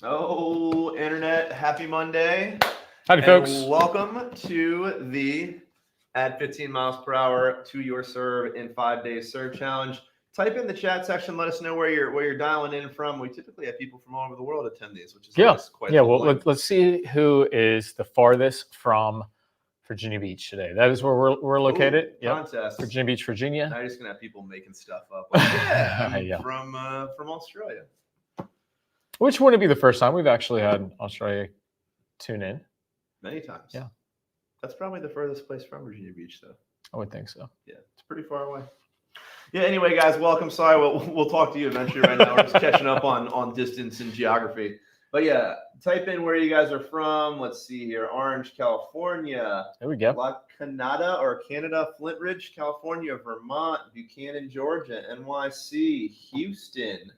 Oh, Internet, happy Monday. Howdy, And folks. welcome to the Add 15 miles per hour to your serve in 5 days serve challenge. Type in the chat section, let us know where you're dialing in from. We typically have people from all over the world attend these, which is always quite Well, humbling. let's see who is the farthest from Virginia Beach today. That is where we're located. Contest. Virginia Beach, Virginia. Now you're just gonna have people making stuff up. Like, I'm Yeah. from Australia. Which wouldn't be the first time we've actually had Australia tune in. Many times. Yeah. That's probably the furthest place from Virginia Beach, though. I would think so. Yeah, it's pretty far away. Yeah, anyway, guys, welcome. Sorry, we'll talk to you eventually right now. We're just catching up on distance and geography. But yeah, type in where you guys are from. Let's see here. Orange, California. There we go. La Canada, Flint Ridge, California, Vermont, Buchanan, Georgia, NYC, Houston.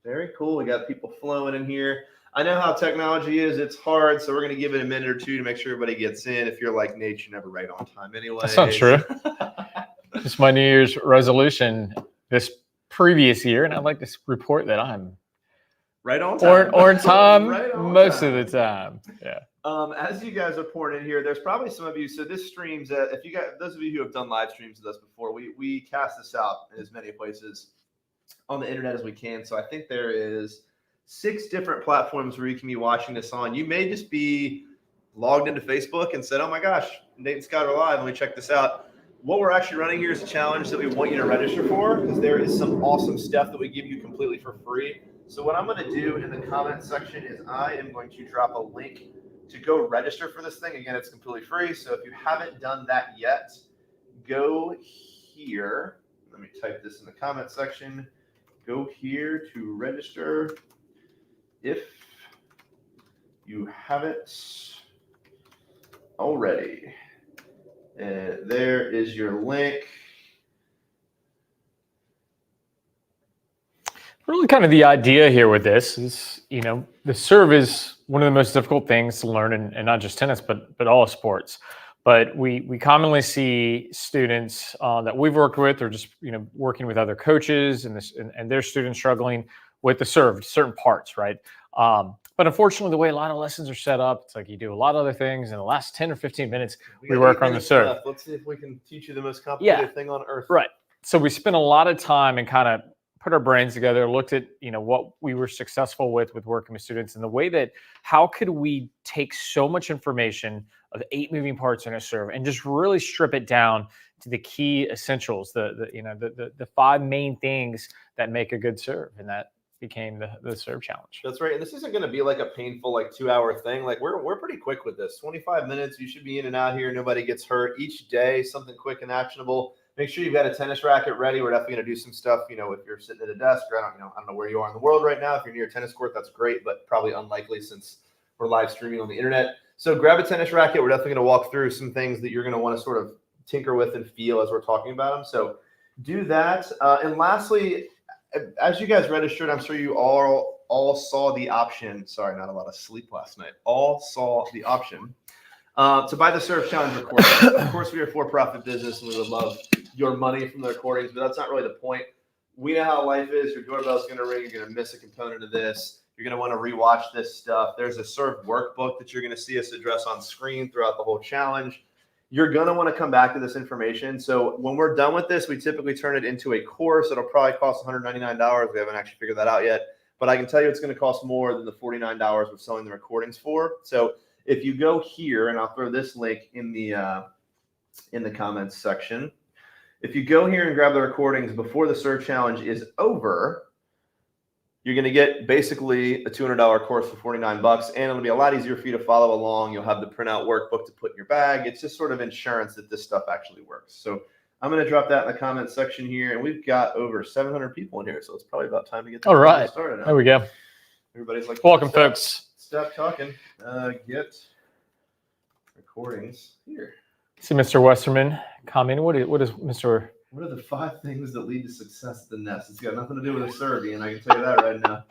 Very cool. We got people flowing in here. I know how technology is. It's hard, so we're going to give it a minute or two to make sure everybody gets in. If you're like Nate, you're never right on time anyway. That's not true. It's my New Year's resolution this previous year, and I'd like to report that I'm right on time. Or time right on most time. of the time. Yeah. As you guys are pouring in here, there's probably some of you. So this streams, if you got those of you who have done live streams with us before, we cast this out in as many places on the internet as we can. So I think there is 6 different platforms where you can be watching this on. You may just be logged into Facebook and said, oh my gosh, Nate and Scott are live. Let me check this out. What we're actually running here is a challenge that we want you to register for, because there is some awesome stuff that we give you completely for free. So what I'm going to do in the comment section is I am going to drop a link to go register for this thing. Again, it's completely free. So if you haven't done that yet, go here. Let me type this in the comment section. Go here to register if you haven't already. And there is your link. Really kind of the idea here with this is, the serve is one of the most difficult things to learn in not just tennis, but all sports. But we commonly see students that we've worked with, or just working with other coaches and their students struggling with the serve, certain parts, right? But unfortunately, the way a lot of lessons are set up, it's like you do a lot of other things. In the last 10 or 15 minutes, we work on the serve. Left. Let's see if we can teach you the most complicated thing on earth. Right. So we spent a lot of time and kind of put our brains together, looked at what we were successful with working with students, and the way that how could we take so much information of 8 moving parts in a serve and just really strip it down to the key essentials, the 5 main things that make a good serve, and that became the serve challenge. That's right. And this isn't going to be like a painful 2-hour thing. Like we're pretty quick with this. 25 minutes, you should be in and out here. Nobody gets hurt. Each day, something quick and actionable. Make sure you've got a tennis racket ready. We're definitely going to do some stuff, if you're sitting at a desk, or I don't know where you are in the world right now. If you're near a tennis court, that's great, but probably unlikely since we're live streaming on the internet. So grab a tennis racket. We're definitely going to walk through some things that you're going to want to sort of tinker with and feel as we're talking about them. So do that. And lastly, as you guys registered, I'm sure you all saw the option. Sorry, not a lot of sleep last night. All saw the option to buy the Serve Challenge recording. Of course, we are a for-profit business, and we would love your money from the recordings, but that's not really the point. We know how life is. Your doorbell's going to ring. You're going to miss a component of this. You're going to want to rewatch this stuff. There's a Serve workbook that you're going to see us address on screen throughout the whole challenge. You're going to want to come back to this information. So when we're done with this, we typically turn it into a course. It'll probably cost $199. We haven't actually figured that out yet. But I can tell you it's going to cost more than the $49 we're selling the recordings for. So if you go here, and I'll throw this link in the comments section. If you go here and grab the recordings before the Serve Challenge is over, you're going to get basically a $200 course for $49, and it'll be a lot easier for you to follow along. You'll have the printout workbook to put in your bag. It's just sort of insurance that this stuff actually works. So I'm going to drop that in the comments section here, and we've got over 700 people in here, so it's probably about time to get all right started now. There we go. Everybody's like, welcome, folks. Stop talking. Get recordings here. See Mr. Westerman commenting. What is Mr. What are the 5 things that lead to success at the nest? It's got nothing to do with a serve, and I can tell you that right now.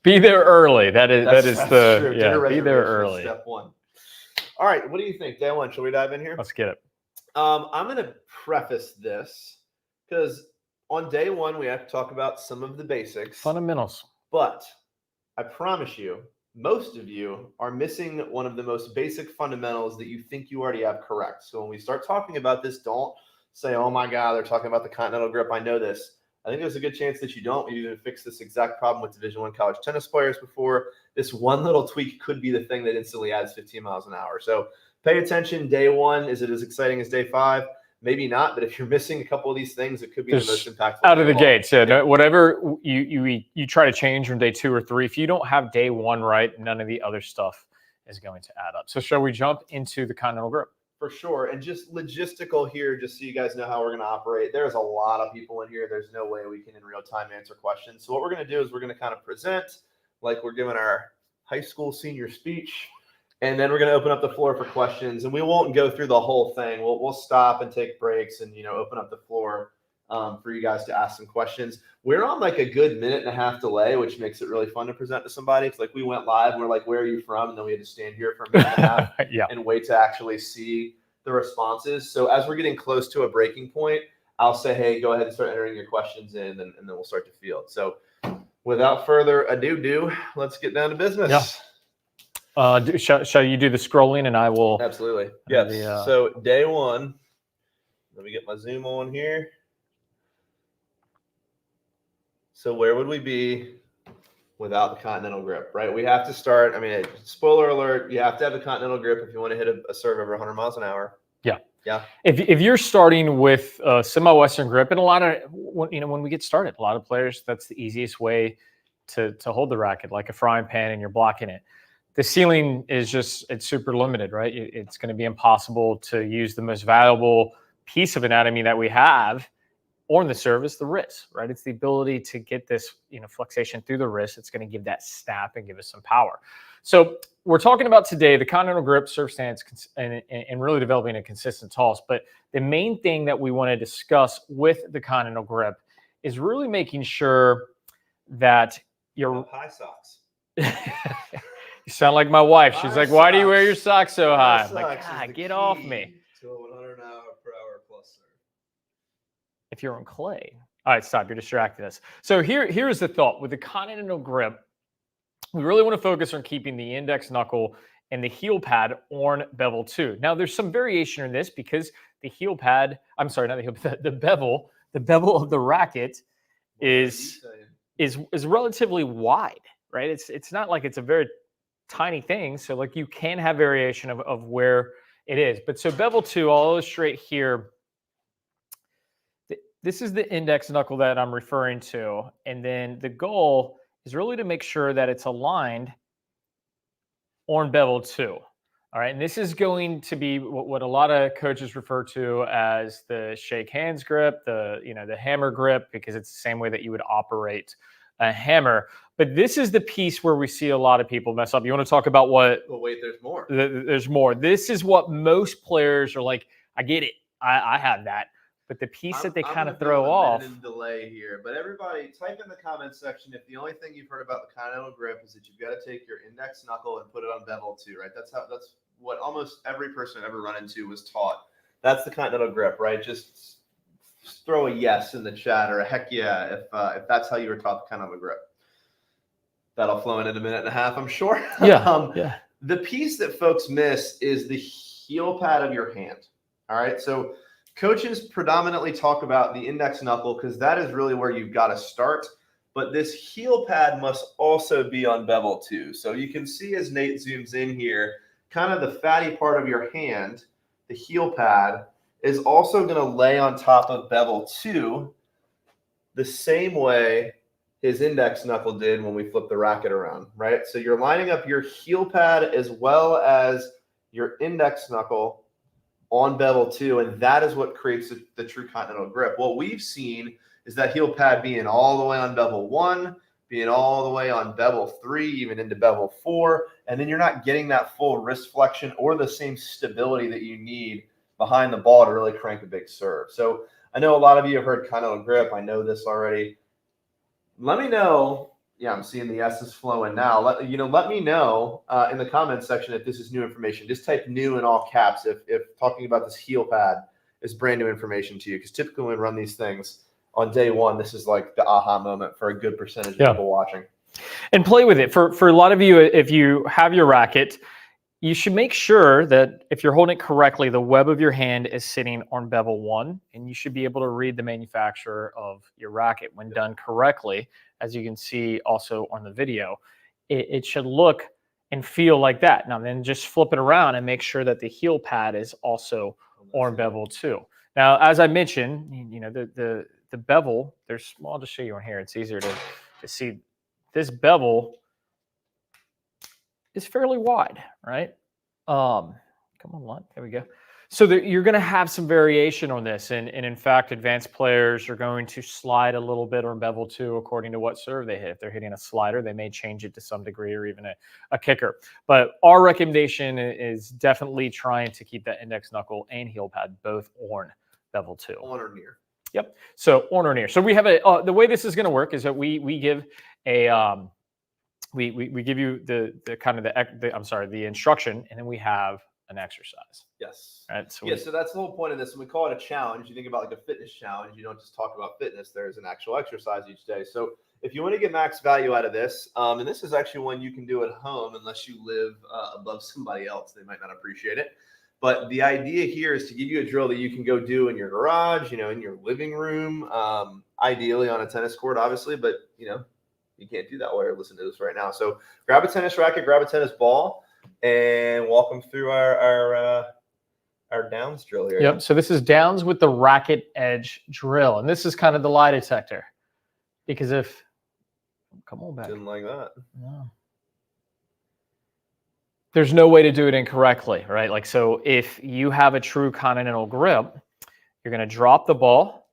Be there early. That's true. Be there early. Step 1. All right, what do you think? Day 1, shall we dive in here? Let's get it. I'm going to preface this because on day 1 we have to talk about some of the basics, Fundamentals. but I promise you, most of you are missing one of the most basic fundamentals that you think you already have correct. So when we start talking about this, don't say, oh my God, they're talking about the continental grip. I know this. I think there's a good chance that you don't. We've even fixed this exact problem with Division I college tennis players before. This one little tweak could be the thing that instantly adds 15 miles an hour. So pay attention. Day one, is it as exciting as day 5? Maybe not, but if you're missing a couple of these things, it could be the most impactful. Out of the gates, yeah. No, whatever you try to change from day 2 or 3, if you don't have day 1 right, none of the other stuff is going to add up. So shall we jump into the continental grip? For sure. And just logistical here, just so you guys know how we're going to operate. There's a lot of people in here. There's no way we can in real time answer questions. So what we're going to do is we're going to kind of present like we're giving our high school senior speech. And then we're going to open up the floor for questions. And we won't go through the whole thing. We'll stop and take breaks and, open up the floor for you guys to ask some questions. We're on like a good minute and a half delay, which makes it really fun to present to somebody. It's like we went live and we're like, where are you from? And then we had to stand here for a minute and a half and wait to actually see the responses. So as we're getting close to a breaking point, I'll say, hey, go ahead and start entering your questions in, and then we'll start to field. So without further ado, let's get down to business. Yeah. Shall you do the scrolling and I will? Absolutely. Yes. So day 1, let me get my Zoom on here. So where would we be without the continental grip, right? We have to start. I mean, spoiler alert, you have to have a continental grip if you want to hit a serve over 100 miles an hour. Yeah. Yeah. If you're starting with a semi-Western grip, and a lot of, when we get started, a lot of players, that's the easiest way to hold the racket, like a frying pan and you're blocking it. The ceiling is it's super limited, right? It's going to be impossible to use the most valuable piece of anatomy that we have on the service, the wrist, right? It's the ability to get this, flexation through the wrist. It's going to give that snap and give us some power. So we're talking about today the continental grip, serve stance, and really developing a consistent toss. But the main thing that we want to discuss with the continental grip is really making sure that you're high socks. You sound like my wife. She's like, why do you wear your socks so high? I'm like, God, get off me. To a 100 per hour plus serve. If you're on clay. All right, stop. You're distracting us. So here's the thought. With the continental grip, we really want to focus on keeping the index knuckle and the heel pad on bevel 2. Now, there's some variation in this because the heel pad, I'm sorry, not the heel pad, the bevel of the racket is relatively wide, right? It's not like it's a very tiny thing. So like you can have variation of where it is. But so bevel 2, I'll illustrate here. This is the index knuckle that I'm referring to. And then the goal is really to make sure that it's aligned on bevel 2. All right. And this is going to be what a lot of coaches refer to as the shake hands grip, the hammer grip, because it's the same way that you would operate a hammer. But this is the piece where we see a lot of people mess up. You want to talk about what? Well, wait, there's more. There's more. This is what most players are like, I get it. I have that. But the piece that they kind of throw off. I'm delay here, but everybody type in the comments section if the only thing you've heard about the continental grip is that you've got to take your index knuckle and put it on bevel 2, right? That's what almost every person I've ever run into was taught. That's the continental grip, right? Just throw a yes in the chat or a heck yeah if that's how you were taught the continental grip. That'll flow in a minute and a half, I'm sure. Yeah. The piece that folks miss is the heel pad of your hand. All right, so coaches predominantly talk about the index knuckle because that is really where you've got to start. But this heel pad must also be on bevel 2. So you can see as Nate zooms in here, kind of the fatty part of your hand, the heel pad, is also going to lay on top of bevel 2 the same way his index knuckle did when we flipped the racket around, right? So you're lining up your heel pad as well as your index knuckle on bevel 2, and that is what creates the true continental grip. What we've seen is that heel pad being all the way on bevel 1, being all the way on bevel 3, even into bevel 4, and then you're not getting that full wrist flexion or the same stability that you need behind the ball to really crank a big serve. So I know a lot of you have heard continental grip. I know this already. Let me know. Yeah, I'm seeing the S's flowing now. Let me know in the comments section if this is new information. Just type new in all caps if talking about this heel pad is brand new information to you. Because typically when we run these things on day 1, this is like the aha moment for a good percentage of people watching. And play with it. For a lot of you, if you have your racket, you should make sure that if you're holding it correctly, the web of your hand is sitting on bevel 1, and you should be able to read the manufacturer of your racket when done correctly. As you can see also on the video, it should look and feel like that. Now then just flip it around and make sure that the heel pad is also on bevel 2. Now, as I mentioned, the bevel, I'll just show you on here. It's easier to see. This bevel is fairly wide, right? Come on, Lon. There we go. So you're going to have some variation on this. And in fact, advanced players are going to slide a little bit on bevel 2 according to what serve they hit. If they're hitting a slider, they may change it to some degree, or even a kicker. But our recommendation is definitely trying to keep that index knuckle and heel pad both on bevel 2. On or near. Yep. So on or near. So we have the way this is going to work is that we give we give you the instruction, and then we have an exercise. Yes. Right. So so that's the whole point of this. And we call it a challenge. You think about like a fitness challenge. You don't just talk about fitness. There's an actual exercise each day. So if you want to get max value out of this, and this is actually one you can do at home, unless you live above somebody else, they might not appreciate it. But the idea here is to give you a drill that you can go do in your garage, in your living room, ideally on a tennis court, obviously, but you can't do that while you're listening to this right now. So grab a tennis racket, grab a tennis ball, and walk them through our downs drill here. Yep. So this is downs with the racket edge drill, and this is kind of the lie detector, because come on back. Didn't like that. No. There's no way to do it incorrectly, right? Like, so if you have a true continental grip, you're going to drop the ball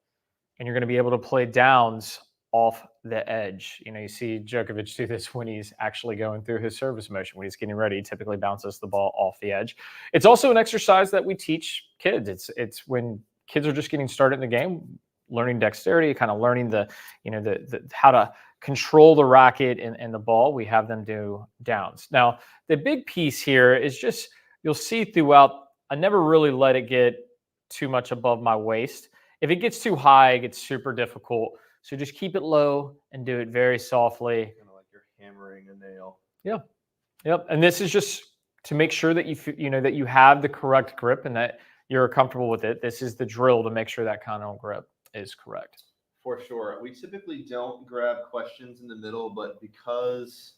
and you're going to be able to play downs off the edge. You see Djokovic do this when he's actually going through his service motion. When he's getting ready, he typically bounces the ball off the edge. It's also an exercise that we teach kids. It's when kids are just getting started in the game, learning dexterity, kind of learning the how to control the racket and the ball. We have them do downs. Now, the big piece here is just, you'll see throughout, I never really let it get too much above my waist. If it gets too high, it gets super difficult. So just keep it low and do it very softly. Kind of like you're hammering a nail. Yeah. Yep. And this is just to make sure that that you have the correct grip and that you're comfortable with it. This is the drill to make sure that continental grip is correct. For sure. We typically don't grab questions in the middle, but because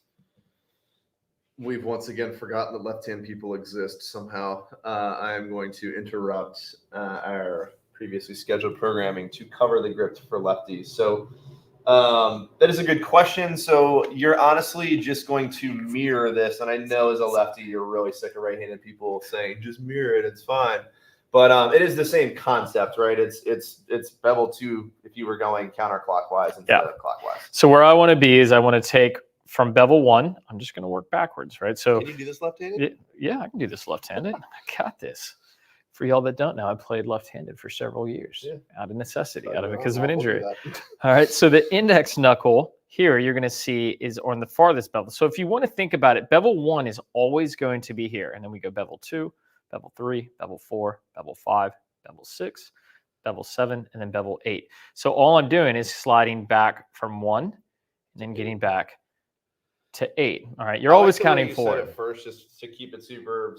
we've once again forgotten that left-hand people exist somehow, I am going to interrupt our previously scheduled programming to cover the grip for lefties. So that is a good question. So you're honestly just going to mirror this. And I know as a lefty, you're really sick of right-handed people saying, just mirror it, it's fine. But it is the same concept, right? It's bevel 2 if you were going counterclockwise instead of clockwise. So where I want to be is I want to take from bevel 1, I'm just going to work backwards, right? So can you do this left-handed? Yeah, I can do this left-handed. I got this. For y'all that don't know, I played left-handed for several years out of necessity, because of an injury. All right, so the index knuckle here you're going to see is on the farthest bevel. So if you want to think about it, bevel 1 is always going to be here. And then we go bevel 2, bevel 3, bevel 4, bevel 5, bevel 6, bevel 7, and then bevel 8. So all I'm doing is sliding back from 1 and then getting back to 8. All right, you're always counting forward. Said it first, just to keep it super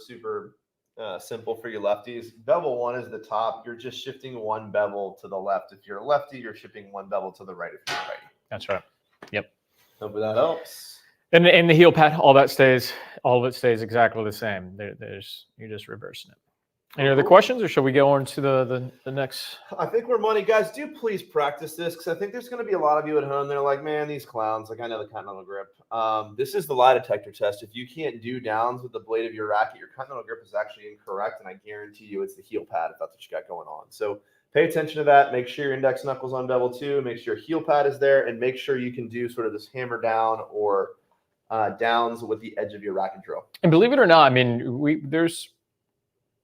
simple for you lefties. Bevel 1 is the top. You're just shifting 1 bevel to the left. If you're a lefty, you're shifting 1 bevel to the right if you're a righty. That's right. Yep. Hopefully that helps. And the heel pad, all of it stays exactly the same. You're just reversing it. Any other questions, or should we go on to the next? I think we're money, guys. Do please practice this, because I think there's going to be a lot of you at home. They're like, man, these clowns. Like, I know the continental grip. This is the lie detector test. If you can't do downs with the blade of your racket, your continental grip is actually incorrect, and I guarantee you it's the heel pad if that's what you got going on. So pay attention to that. Make sure your index knuckles on bevel 2. Make sure your heel pad is there, and make sure you can do sort of this hammer down or downs with the edge of your racket drill. And believe it or not, I mean, there's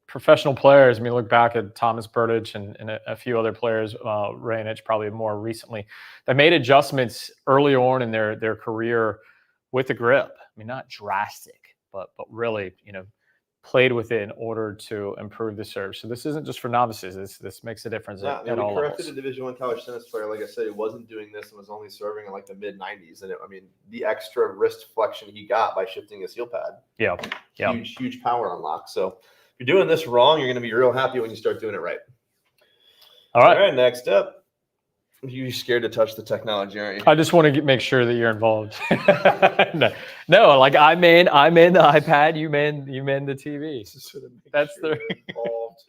professional players. I mean, look back at Thomas Burditch and a few other players, Raonic probably more recently, that made adjustments early on in their career with the grip. I mean, not drastic, but really, played with it in order to improve the serve. So this isn't just for novices. This makes a difference Yeah, at we all corrected levels. a Division I college tennis player, like I said, who wasn't doing this and was only serving in like the mid 90s. And the extra wrist flexion he got by shifting his heel pad, Yeah. Yeah. huge power unlock. So if you're doing this wrong, you're going to be real happy when you start doing it right. All right. All right, next up. You're scared to touch the technology, aren't you? I just want to make sure that you're involved. no, like I man the iPad, you man the TV. That's sure the involved.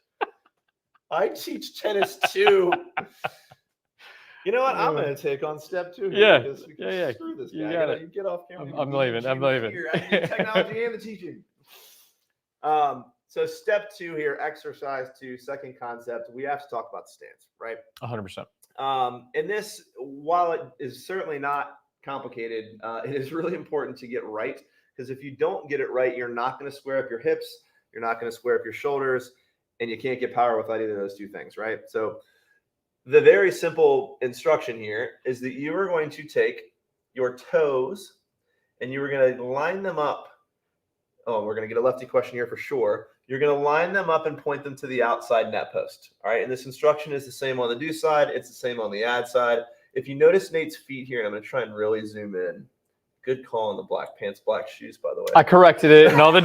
I teach tennis too. You know what? I'm going to take on step 2 here. Yeah, Because we can yeah. screw this guy. You got it. You get off camera. I'm leaving. I'm leaving. Here. I do technology and the teaching. So step 2 here, exercise 2, second concept. We have to talk about the stance, right? 100%. And this, while it is certainly not complicated, it is really important to get right, because if you don't get it right, you're not going to square up your hips, you're not going to square up your shoulders, and you can't get power without either of those two things, right? So the very simple instruction here is that you are going to take your toes and you are going to line them up. Oh, we're going to get a lefty question here for sure. You're going to line them up and point them to the outside net post. All right. And this instruction is the same on the do side. It's the same on the ad side. If you notice Nate's feet here, and I'm going to try and really zoom in. Good call on the black pants, black shoes, by the way. I corrected it and all the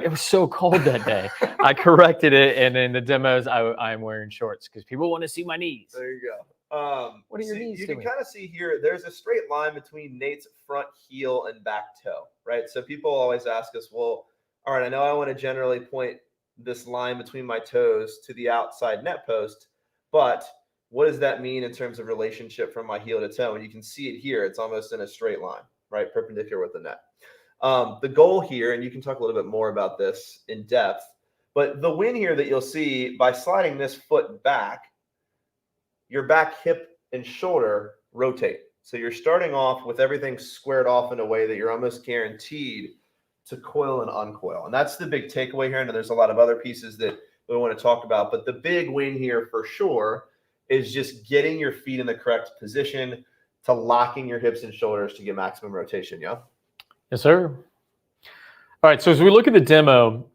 it was so cold that day. I corrected it, and in the demos I'm wearing shorts because people want to see my knees. There you go. What are your knees doing? You can kind of see here, there's a straight line between Nate's front heel and back toe, right? So people always ask us, well, all right, I know I want to generally point this line between my toes to the outside net post, but what does that mean in terms of relationship from my heel to toe? And you can see it here. It's almost in a straight line, right? Perpendicular with the net. The goal here, and you can talk a little bit more about this in depth, but the win here that you'll see by sliding this foot back, your back hip and shoulder rotate. So you're starting off with everything squared off in a way that you're almost guaranteed to coil and uncoil. And that's the big takeaway here. And there's a lot of other pieces that we want to talk about, but the big win here for sure is just getting your feet in the correct position to locking your hips and shoulders to get maximum rotation. Yeah. Yes, sir. All right. So as we look at the demo,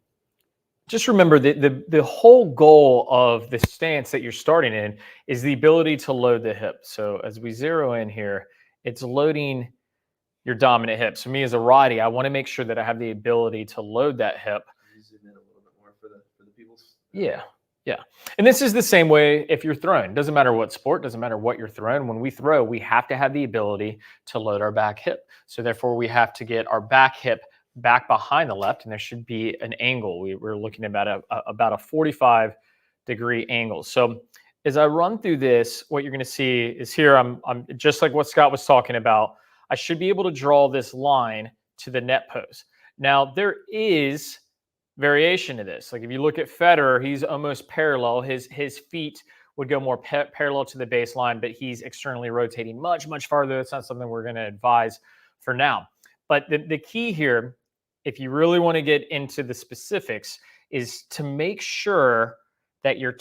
just remember that the whole goal of the stance that you're starting in is the ability to load the hip. So as we zero in here, it's loading your dominant hip. So me as a righty, I want to make sure that I have the ability to load that hip. Zoom in a little bit more for the people's. Yeah. Yeah. And this is the same way if you're throwing. Doesn't matter what sport, doesn't matter what you're throwing. When we throw, we have to have the ability to load our back hip. So therefore, we have to get our back hip back behind the left, and there should be an angle. We're looking at about a 45-degree angle. So as I run through this, what you're going to see is here, I'm just like what Scott was talking about. I should be able to draw this line to the net post. Now, there is variation to this. Like if you look at Federer, he's almost parallel. His feet would go more parallel to the baseline, but he's externally rotating much, much farther. That's not something we're going to advise for now. But the key here, if you really want to get into the specifics, is to make sure that your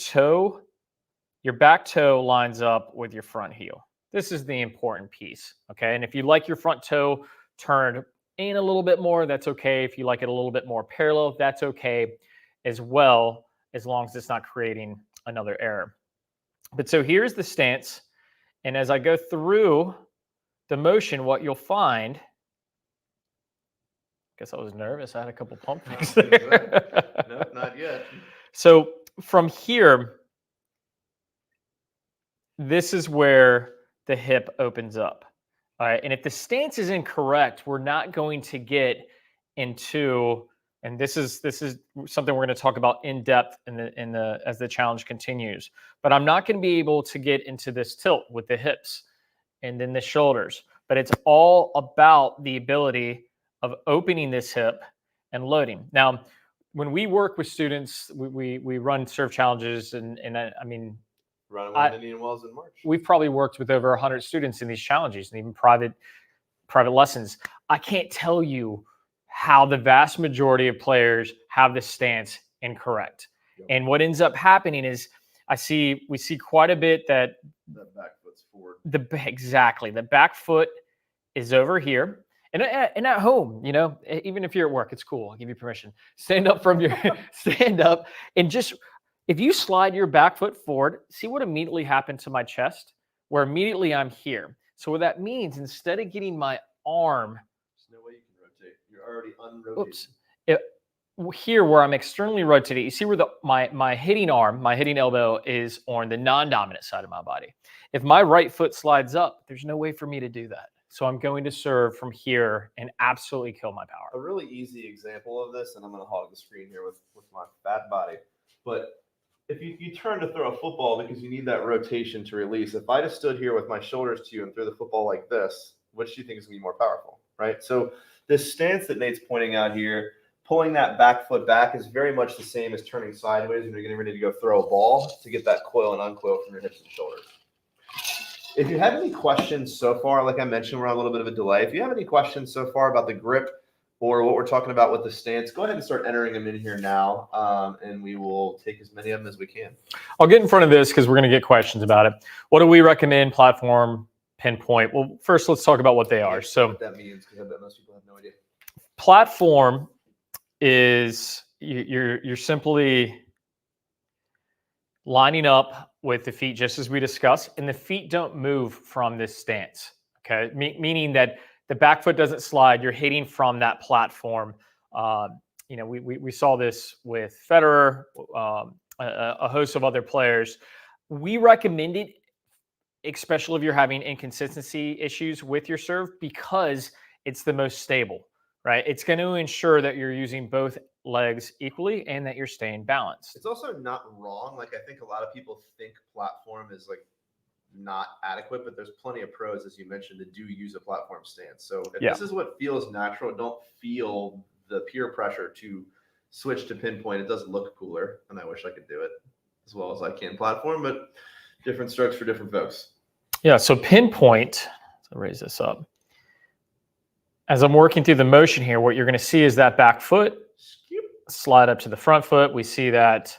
back toe lines up with your front heel. This is the important piece, okay? And if you like your front toe turned in a little bit more, that's okay. If you like it a little bit more parallel, that's okay as well, as long as it's not creating another error. But so here's the stance. And as I go through the motion, what you'll find, guess I was nervous. I had a couple pump fakes there. Nope, not yet. So from here, this is where the hip opens up. All right. And if the stance is incorrect, we're not going to get into, and this is something we're going to talk about in depth as the challenge continues. But I'm not going to be able to get into this tilt with the hips and then the shoulders. But it's all about the ability of opening this hip and loading. Now, when we work with students, we run serve challenges, and I mean, Running with Indian Wells in March. We've probably worked with over 100 students in these challenges and even private lessons. I can't tell you how the vast majority of players have this stance incorrect. Yep. And what ends up happening is we see quite a bit that the back foot's forward. Exactly. The back foot is over here. And at home, even if you're at work, it's cool. I'll give you permission. Stand up from your stand up and just if you slide your back foot forward, see what immediately happened to my chest, where immediately I'm here. So what that means, instead of getting my arm, there's no way you can rotate. You're already unrotated. oops, here where I'm externally rotated, you see where my hitting arm, my hitting elbow is on the non-dominant side of my body. If my right foot slides up, there's no way for me to do that. So I'm going to serve from here and absolutely kill my power. A really easy example of this, and I'm going to hog the screen here with my fat body, but if you turn to throw a football because you need that rotation to release, if I just stood here with my shoulders to you and threw the football like this, which do you think is going to be more powerful, right? So this stance that Nate's pointing out here, pulling that back foot back is very much the same as turning sideways when you're getting ready to go throw a ball to get that coil and uncoil from your hips and shoulders. If you have any questions so far, like I mentioned, we're on a little bit of a delay. If you have any questions so far about the grip or what we're talking about with the stance, go ahead and start entering them in here now, and we will take as many of them as we can. I'll get in front of this because we're going to get questions about it. What do we recommend? Platform, pinpoint. Well, first let's talk about what they are. So what that means, because I bet most people have no idea. Platform is you're simply lining up with the feet just as we discussed, and the feet don't move from this stance. Okay, meaning that the back foot doesn't slide. You're hitting from that platform. We saw this with Federer, a host of other players. We recommend it, especially if you're having inconsistency issues with your serve, because it's the most stable, right? It's going to ensure that you're using both legs equally and that you're staying balanced. It's also not wrong. Like, I think a lot of people think platform is like not adequate, but there's plenty of pros, as you mentioned, that do use a platform stance. So if this is what feels natural, don't feel the peer pressure to switch to pinpoint. It does look cooler, and I wish I could do it as well as I can platform, but different strokes for different folks. Yeah, so pinpoint, so raise this up. As I'm working through the motion here, what you're going to see is that back foot slide up to the front foot. We see that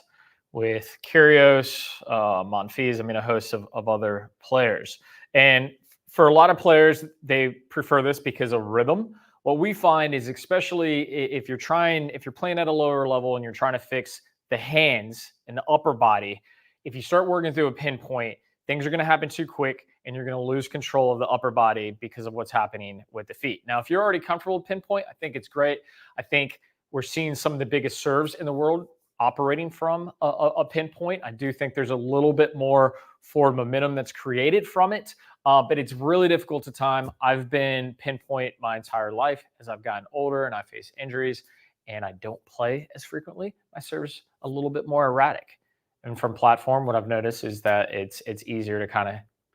with Kyrgios, Monfils, a host of other players. And for a lot of players, they prefer this because of rhythm. What we find is, especially if you're playing at a lower level and you're trying to fix the hands and the upper body, if you start working through a pinpoint, things are going to happen too quick and you're going to lose control of the upper body because of what's happening with the feet. Now, if you're already comfortable with pinpoint, I think it's great. I think we're seeing some of the biggest serves in the world operating from a pinpoint. I do think there's a little bit more forward momentum that's created from it, but it's really difficult to time. I've been pinpoint my entire life. As I've gotten older and I face injuries and I don't play as frequently, my serve's a little bit more erratic. And from platform, what I've noticed is that it's easier to kind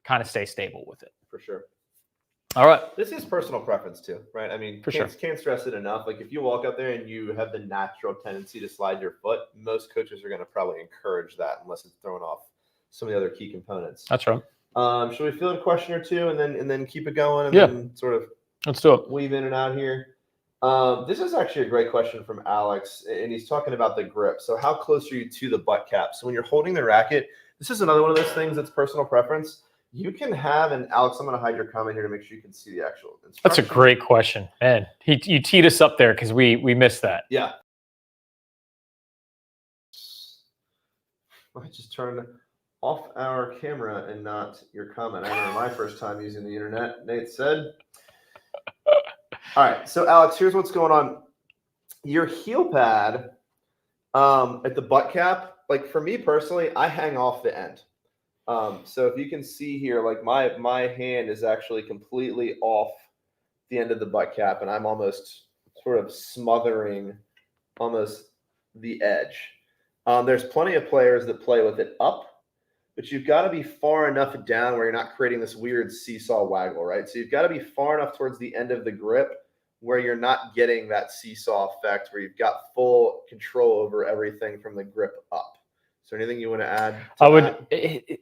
of stay stable with it. For sure. All right. This is personal preference too, right? I mean, can't stress it enough. Like, if you walk out there and you have the natural tendency to slide your foot, most coaches are going to probably encourage that unless it's throwing off some of the other key components. That's right. Should we field a question or two and then keep it going and then sort of let's do it. Weave in and out here? This is actually a great question from Alex, and he's talking about the grip. So how close are you to the butt cap? So when you're holding the racket, this is another one of those things that's personal preference. You can have, and Alex, I'm going to hide your comment here to make sure you can see the actual instruction. That's a great question, man. You teed us up there because we missed that. Yeah. I just turned off our camera and not your comment. I remember my first time using the internet. Nate said. All right, so Alex, here's what's going on. Your heel pad at the butt cap, like for me personally, I hang off the end. So if you can see here, like my hand is actually completely off the end of the butt cap, and I'm almost sort of smothering almost the edge. There's plenty of players that play with it up, but you've got to be far enough down where you're not creating this weird seesaw waggle, right? So you've got to be far enough towards the end of the grip where you're not getting that seesaw effect, where you've got full control over everything from the grip up. Is there anything you want to add to that?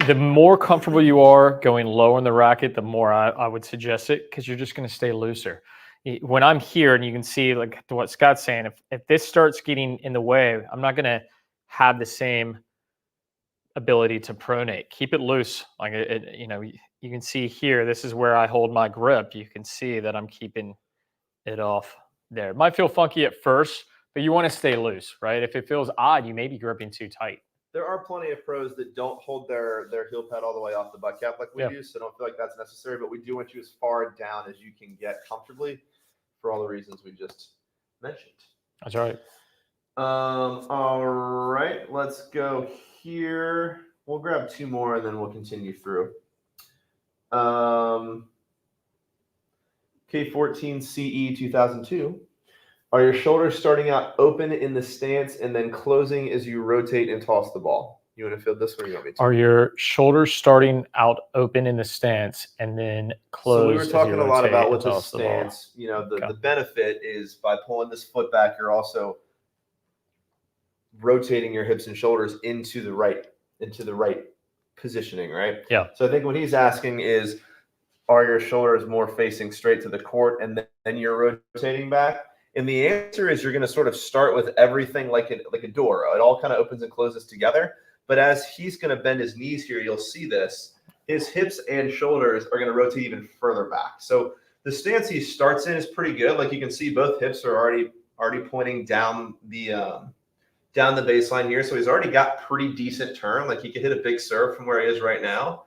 The more comfortable you are going lower in the racket, the more I would suggest it, because you're just going to stay looser. When I'm here, and you can see, like what Scott's saying, if this starts getting in the way, I'm not going to have the same ability to pronate. Keep it loose. Like you can see here, this is where I hold my grip. You can see that I'm keeping it off there. It might feel funky at first, but you want to stay loose, right? If it feels odd, you may be gripping too tight. There are plenty of pros that don't hold their heel pad all the way off the butt cap like we do, so don't feel like that's necessary, but we do want you as far down as you can get comfortably for all the reasons we just mentioned. That's right. All right, let's go here. We'll grab 2 more and then we'll continue through. K14 CE 2002. Are your shoulders starting out open in the stance and then closing as you rotate and toss the ball? You want to field this one? You want me to? Are your shoulders starting out open in the stance and then close? So we were talking a lot about with the stance. The the benefit is by pulling this foot back, you're also rotating your hips and shoulders into the right positioning, right? Yeah. So I think what he's asking is, are your shoulders more facing straight to the court and then you're rotating back? And the answer is you're going to sort of start with everything like a door. It all kind of opens and closes together. But as he's going to bend his knees here, you'll see this. His hips and shoulders are going to rotate even further back. So the stance he starts in is pretty good. Like you can see, both hips are already pointing down the baseline here. So he's already got pretty decent turn. Like he could hit a big serve from where he is right now,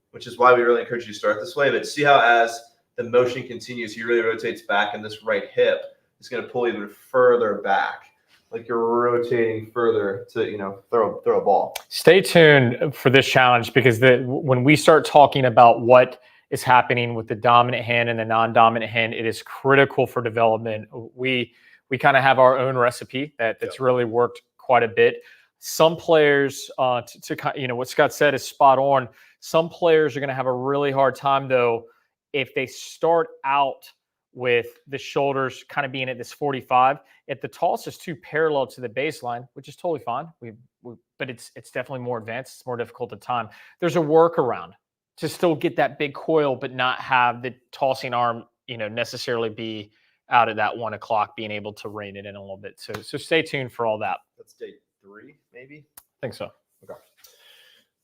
which is why we really encourage you to start this way. But see how as the motion continues, he really rotates back, and this right hip is going to pull even further back, like you're rotating further to throw a ball. Stay tuned for this challenge, because when we start talking about what is happening with the dominant hand and the non-dominant hand, it is critical for development. We kind of have our own recipe that's really worked quite a bit. Some players, what Scott said is spot on. Some players are going to have a really hard time, though, if they start out with the shoulders kind of being at this 45. If the toss is too parallel to the baseline, which is totally fine, but it's definitely more advanced. It's more difficult to time. There's a workaround to still get that big coil, but not have the tossing arm, necessarily be out at that 1 o'clock, being able to rein it in a little bit. So stay tuned for all that. That's day 3, maybe? I think so. Okay.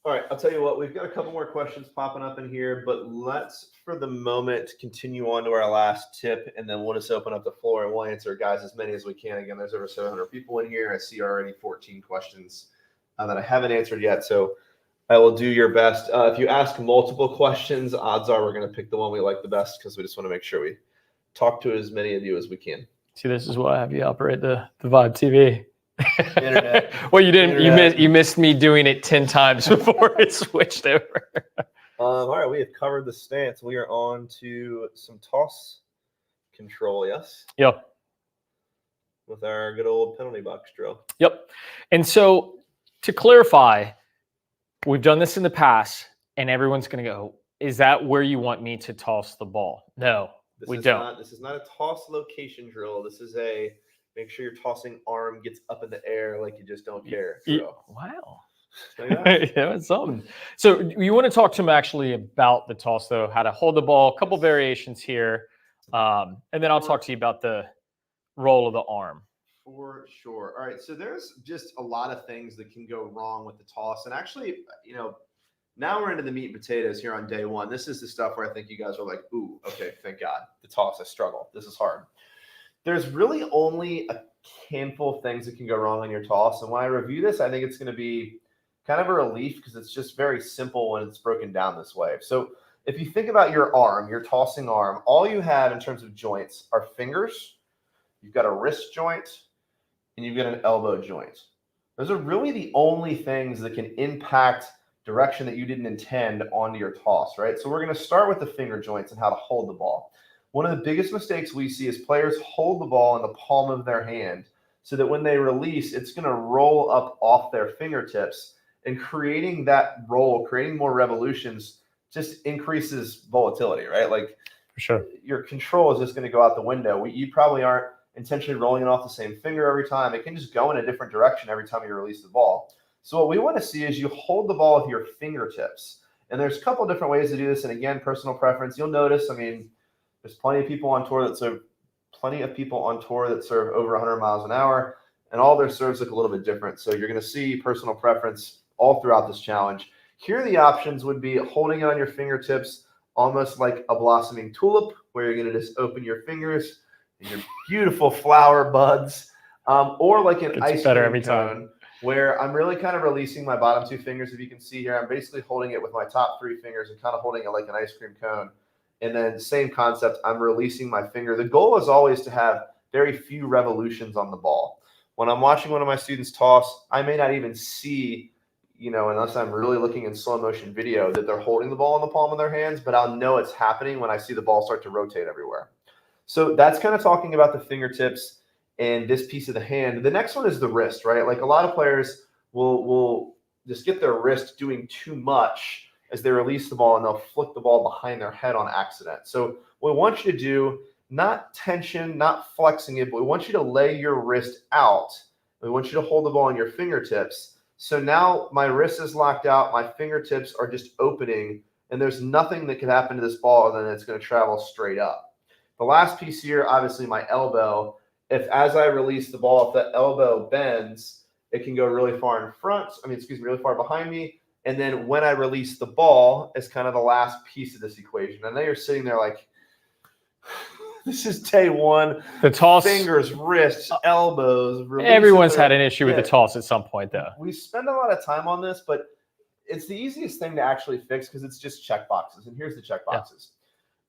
All right, I'll tell you what, we've got a couple more questions popping up in here, but let's, for the moment, continue on to our last tip, and then we'll just open up the floor and we'll answer, guys, as many as we can. Again, there's over 700 people in here. I see already 14 questions that I haven't answered yet, so I will do your best. If you ask multiple questions, odds are we're going to pick the one we like the best, because we just want to make sure we talk to as many of you as we can. See, this is why I have you operate the Vibe TV. Internet. Well, you didn't. You missed me doing it 10 times before it switched over. All right, we have covered the stance. We are on to some toss control. Yes. Yep. With our good old penalty box drill. Yep. And so, to clarify, we've done this in the past, and everyone's going to go, "Is that where you want me to toss the ball?" No, we don't. This is not a toss location drill. This is a make sure your tossing arm gets up in the air like you just don't care. Wow. Yeah, that's something. So you want to talk to him actually about the toss, though, how to hold the ball, a couple variations here, and then I'll talk to you about the roll of the arm. For sure. All right, so there's just a lot of things that can go wrong with the toss. And actually, now we're into the meat and potatoes here on day 1. This is the stuff where I think you guys are like, ooh, okay, thank God. The toss, I struggle. This is hard. There's really only a handful of things that can go wrong on your toss. And when I review this, I think it's going to be kind of a relief, because it's just very simple when it's broken down this way. So if you think about your arm, your tossing arm, all you have in terms of joints are fingers, you've got a wrist joint, and you've got an elbow joint. Those are really the only things that can impact direction that you didn't intend onto your toss, right? So we're going to start with the finger joints and how to hold the ball. One of the biggest mistakes we see is players hold the ball in the palm of their hand so that when they release, it's going to roll up off their fingertips, and creating that roll, creating more revolutions just increases volatility, right? Like, for sure, your control is just going to go out the window. You probably aren't intentionally rolling it off the same finger every time. It can just go in a different direction every time you release the ball. So what we want to see is you hold the ball with your fingertips. And there's a couple different ways to do this. And again, personal preference. You'll notice, there's plenty of people on tour that serve over 100 miles an hour, and all their serves look a little bit different. So you're going to see personal preference all throughout this challenge. Here, the options would be holding it on your fingertips, almost like a blossoming tulip, where you're going to just open your fingers and your beautiful flower buds, or like an Gets ice better cream every cone, time. where I'm really kind of releasing my bottom two fingers. If you can see here, I'm basically holding it with my top three fingers and kind of holding it like an ice cream cone. And then same concept, I'm releasing my finger. The goal is always to have very few revolutions on the ball. When I'm watching one of my students toss, I may not even see, unless I'm really looking in slow motion video, that they're holding the ball in the palm of their hands, but I'll know it's happening when I see the ball start to rotate everywhere. So that's kind of talking about the fingertips and this piece of the hand. The next one is the wrist, right? Like a lot of players will just get their wrist doing too much as they release the ball, and they'll flick the ball behind their head on accident. So what we want you to do, not tension, not flexing it, but we want you to lay your wrist out. We want you to hold the ball on your fingertips. So now my wrist is locked out, my fingertips are just opening, and there's nothing that could happen to this ball other than it's going to travel straight up. The last piece here, obviously my elbow. If as I release the ball, if the elbow bends, it can go really far in front. Really far behind me. And then when I release the ball, is kind of the last piece of this equation. I know you're sitting there like, this is day one. The toss, fingers, wrists, elbows. Everyone's had an issue with the toss at some point, though. We spend a lot of time on this, but it's the easiest thing to actually fix because it's just check boxes. And here's the check boxes.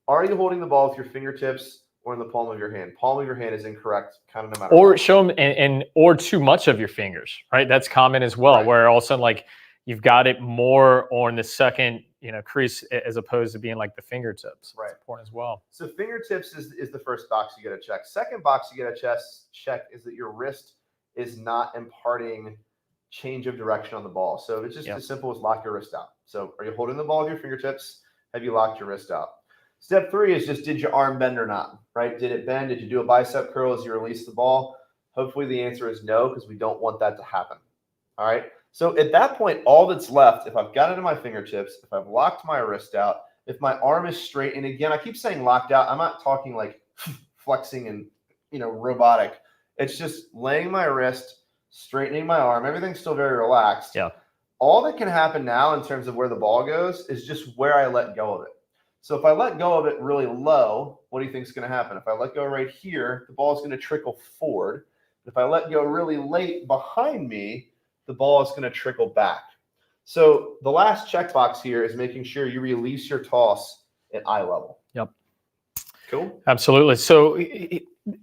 Yeah. Are you holding the ball with your fingertips or in the palm of your hand? Palm of your hand is incorrect, kind of no matter what. Or show them, or too much of your fingers, right? That's common as well, right, where all of a sudden, like, you've got it more on the second, crease as opposed to being like the fingertips. Right. That's important as well. So fingertips is the first box you got to check. Second box you got to check is that your wrist is not imparting change of direction on the ball. So it's just as simple as lock your wrist out. So are you holding the ball with your fingertips? Have you locked your wrist out? Step 3 is just, did your arm bend or not, right? Did it bend? Did you do a bicep curl as you release the ball? Hopefully the answer is no, because we don't want that to happen. All right. So at that point, all that's left, if I've got it in my fingertips, if I've locked my wrist out, if my arm is straight, and again, I keep saying locked out, I'm not talking like flexing and, robotic. It's just laying my wrist, straightening my arm. Everything's still very relaxed. Yeah. All that can happen now in terms of where the ball goes is just where I let go of it. So if I let go of it really low, what do you think is going to happen? If I let go right here, the ball is going to trickle forward. If I let go really late behind me, the ball is going to trickle back. So the last checkbox here is making sure you release your toss at eye level. Yep. Cool. Absolutely. So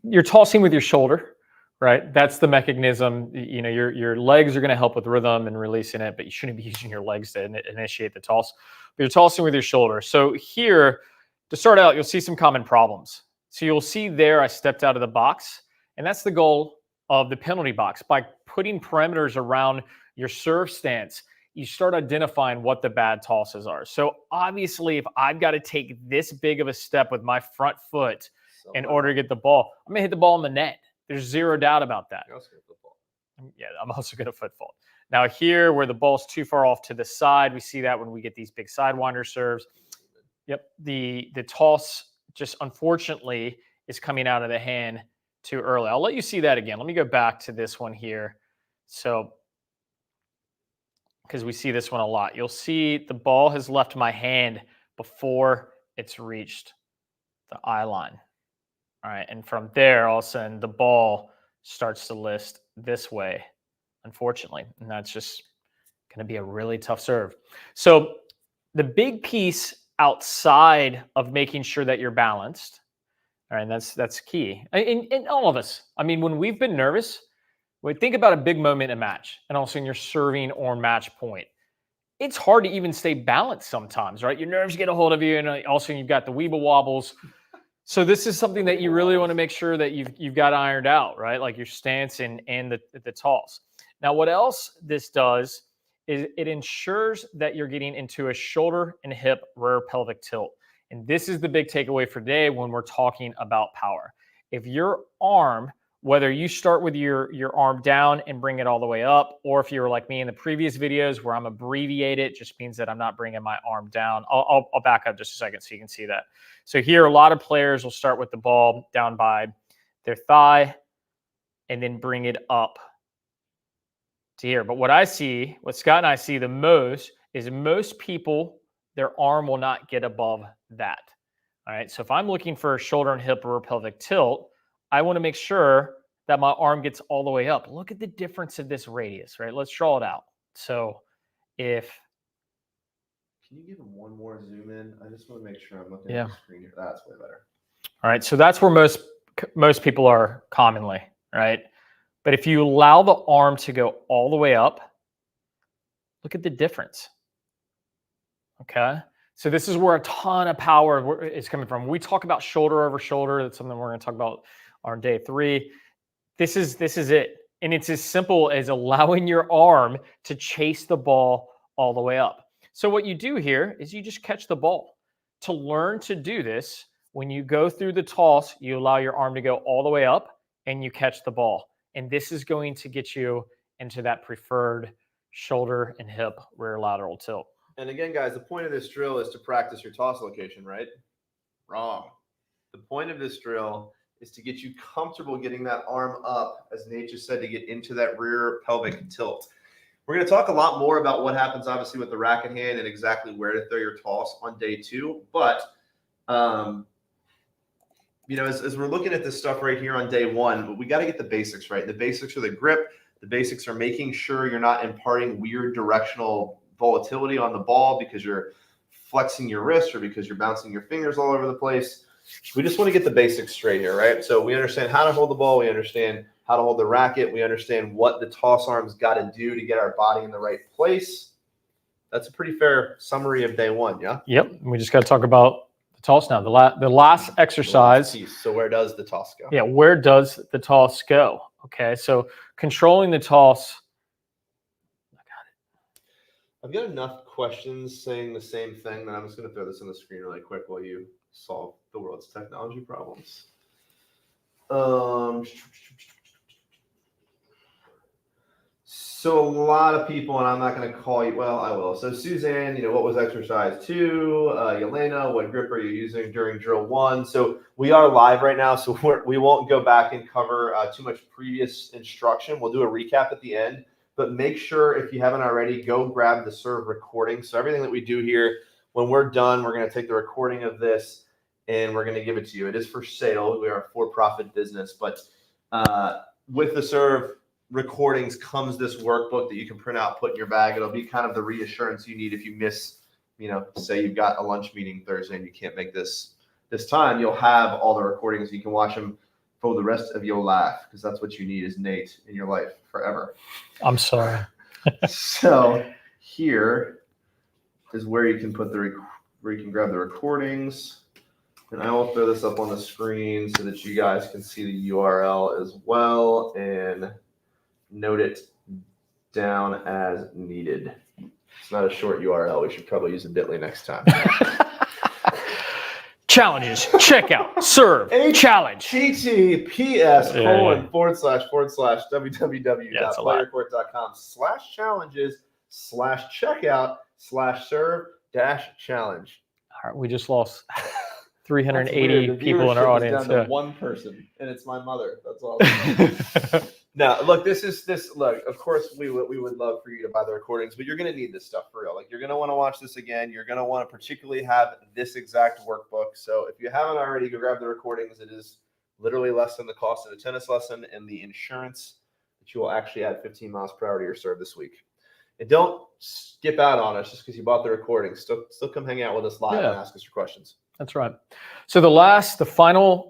you're tossing with your shoulder, right? That's the mechanism. Your legs are going to help with rhythm and releasing it, but you shouldn't be using your legs to initiate the toss. But you're tossing with your shoulder. So here, to start out, you'll see some common problems. So you'll see there I stepped out of the box, and that's the goal of the penalty box. By putting perimeters around your serve stance, you start identifying what the bad tosses are. So obviously, if I've got to take this big of a step with my front foot in order to get the ball, I'm going to hit the ball in the net. There's zero doubt about that. Yeah, I'm also going to foot fault. Now here, where the ball's too far off to the side, we see that when we get these big sidewinder serves. Yep, the toss just unfortunately is coming out of the hand too early. I'll let you see that again. Let me go back to this one here. So, because we see this one a lot. You'll see the ball has left my hand before it's reached the eye line. All right, and from there, all of a sudden, the ball starts to list this way, unfortunately. And that's just going to be a really tough serve. So the big piece outside of making sure that you're balanced, all right, that's key. In all of us, I mean, when we've been nervous, when we think about a big moment in a match, and also in your serving or match point, it's hard to even stay balanced sometimes, right? Your nerves get a hold of you, and also you've got the weeble wobbles. So this is something that you really want to make sure that you've got ironed out, right? Like your stance and the toss. Now, what else this does is it ensures that you're getting into a shoulder and hip rear pelvic tilt. And this is the big takeaway for today when we're talking about power. If your arm, whether you start with your arm down and bring it all the way up, or if you're like me in the previous videos where I'm abbreviated, it just means that I'm not bringing my arm down. I'll back up just a second so you can see that. So here, a lot of players will start with the ball down by their thigh and then bring it up to here. But what Scott and I see the most is most people, their arm will not get above that. All right. So if I'm looking for a shoulder and hip or a pelvic tilt, I want to make sure that my arm gets all the way up. Look at the difference of this radius, right? Let's draw it out. So if Can you give him one more zoom in? I just want to make sure I'm looking at the screen here. That's way better. All right. So that's where most people are commonly, right? But if you allow the arm to go all the way up, look at the difference. Okay. So this is where a ton of power is coming from. We talk about shoulder over shoulder. That's something we're going to talk about on day 3. This is it. And it's as simple as allowing your arm to chase the ball all the way up. So what you do here is you just catch the ball. To learn to do this, when you go through the toss, you allow your arm to go all the way up and you catch the ball. And this is going to get you into that preferred shoulder and hip rear lateral tilt. And again, guys, the point of this drill is to practice your toss location, right? Wrong. The point of this drill is to get you comfortable getting that arm up, as Nate just said, to get into that rear pelvic tilt. We're going to talk a lot more about what happens, obviously, with the racket hand and exactly where to throw your toss on day 2. But, you know, as we're looking at this stuff right here on day 1, we got to get the basics right. The basics are the grip. The basics are making sure you're not imparting weird directional volatility on the ball because you're flexing your wrist or because you're bouncing your fingers all over the place. We just want to get the basics straight here, right? So we understand how to hold the ball. We understand how to hold the racket. We understand what the toss arm's got to do to get our body in the right place. That's a pretty fair summary of day 1, yeah? Yep. We just got to talk about the toss now. The last exercise. The last piece. So where does the toss go? Yeah, where does the toss go? Okay, so controlling the toss. I've got enough questions saying the same thing that I'm just going to throw this on the screen really quick while you solve the world's technology problems. So a lot of people, and I'm not going to call you, well, I will. So Suzanne, you know, what was exercise 2? Yelena, what grip are you using during drill 1? So we are live right now, so we won't go back and cover too much previous instruction. We'll do a recap at the end. But make sure, if you haven't already, go grab the serve recording. So everything that we do here, when we're done, we're going to take the recording of this and we're going to give it to you. It is for sale. We are a for-profit business. But with the serve recordings comes this workbook that you can print out, put in your bag. It'll be kind of the reassurance you need if you miss, you know, say you've got a lunch meeting Thursday and you can't make this time. You'll have all the recordings. You can watch them for the rest of your life, because that's what you need is Nate in your life forever. I'm sorry. So here is where you can put where you can grab the recordings, and I will throw this up on the screen so that you guys can see the URL as well and note it down as needed. It's not a short URL. We should probably use a bit.ly next time. Challenges, checkout, serve, challenge. https www.www.playyourcourt.com/checkout/serve-challenge. All right, we just lost 380 people in our audience. Down to one person, and it's my mother. That's awesome. No, look, look, of course we would love for you to buy the recordings, but you're going to need this stuff for real. Like, you're going to want to watch this again. You're going to want to particularly have this exact workbook. So if you haven't already, go grab the recordings. It is literally less than the cost of a tennis lesson and the insurance that you will actually add 15 miles per hour to your serve this week. And don't skip out on us just because you bought the recordings. Still come hang out with us live and ask us your questions. That's right. So the final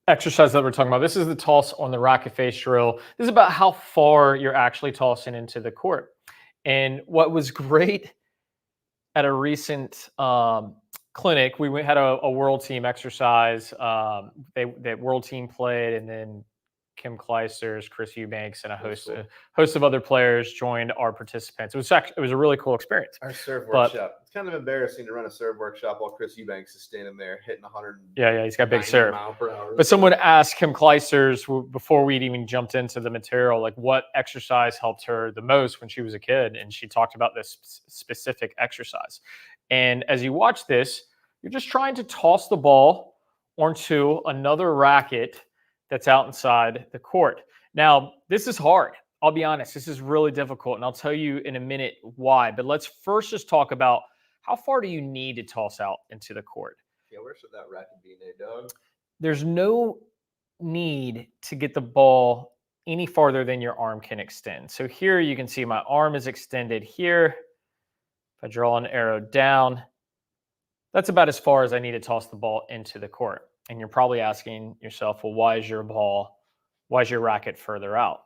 exercise that we're talking about, this is the toss on the racket face drill. This is about how far you're actually tossing into the court. And what was great at a recent clinic, we had a world team exercise. The world team played, and then Kim Kleisters, Chris Eubanks, and a host of other players joined our participants. It was a really cool experience. Our serve workshop. It's kind of embarrassing to run a serve workshop while Chris Eubanks is standing there hitting 100. Yeah, he's got big serve. Mile per hour. But someone asked Kim Kleisters before we'd even jumped into the material, like, what exercise helped her the most when she was a kid, and she talked about this specific exercise. And as you watch this, you're just trying to toss the ball onto another racket that's out inside the court. Now, this is hard. I'll be honest, this is really difficult, and I'll tell you in a minute why. But let's first just talk about how far do you need to toss out into the court? Yeah, where should that racket be, Nate Dog? There's no need to get the ball any farther than your arm can extend. So here you can see my arm is extended here. If I draw an arrow down, that's about as far as I need to toss the ball into the court. And you're probably asking yourself, well, why is your racket further out?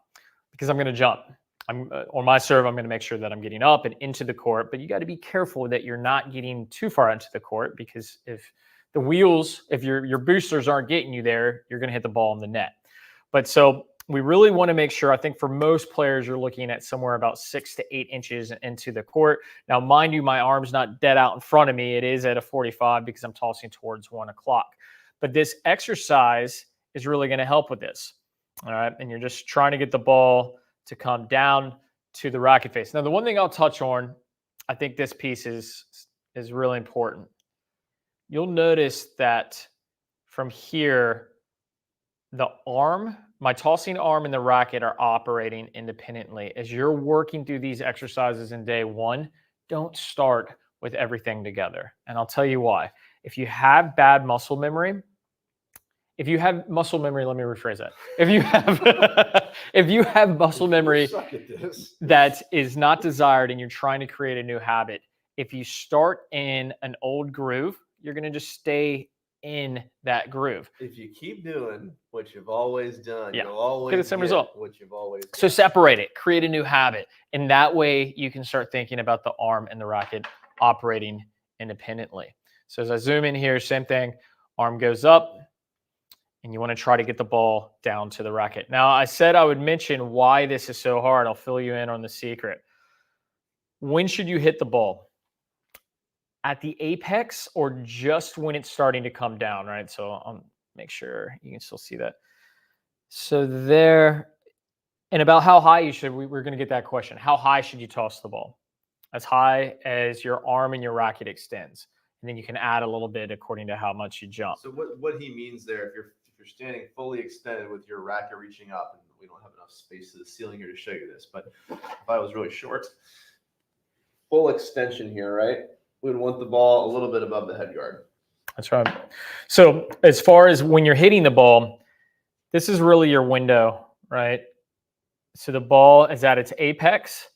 Because I'm going to jump. On my serve, I'm going to make sure that I'm getting up and into the court, but you got to be careful that you're not getting too far into the court, because if the wheels, if your boosters aren't getting you there, you're going to hit the ball in the net. But so we really want to make sure, I think for most players, you're looking at somewhere about 6 to 8 inches into the court. Now, mind you, my arm's not dead out in front of me. It is at a 45 because I'm tossing towards 1 o'clock. But this exercise is really going to help with this. All right. And you're just trying to get the ball to come down to the racket face. Now, the one thing I'll touch on, I think this piece is really important. You'll notice that from here, the arm, my tossing arm and the racket are operating independently. As you're working through these exercises in day one, don't start with everything together. And I'll tell you why. If you have bad muscle memory, let me rephrase that. If you have muscle memory that is not desired and you're trying to create a new habit, if you start in an old groove, you're going to just stay in that groove. If you keep doing what you've always done, you'll always get the same result. What you've always done. So separate it, create a new habit. And that way you can start thinking about the arm and the racket operating independently. So as I zoom in here, same thing, arm goes up, and you want to try to get the ball down to the racket. Now, I said I would mention why this is so hard. I'll fill you in on the secret. When should you hit the ball? At the apex or just when it's starting to come down, right? So I'll make sure you can still see that. So there, and about how high you should, we're going to get that question. How high should you toss the ball? As high as your arm and your racket extends. And then you can add a little bit according to how much you jump. So what he means there, if you're standing fully extended with your racket reaching up, and we don't have enough space to the ceiling here to show you this, but if I was really short, full extension here, right? We would want the ball a little bit above the head guard. That's right. So as far as when you're hitting the ball, this is really your window, right? So the ball is at its apex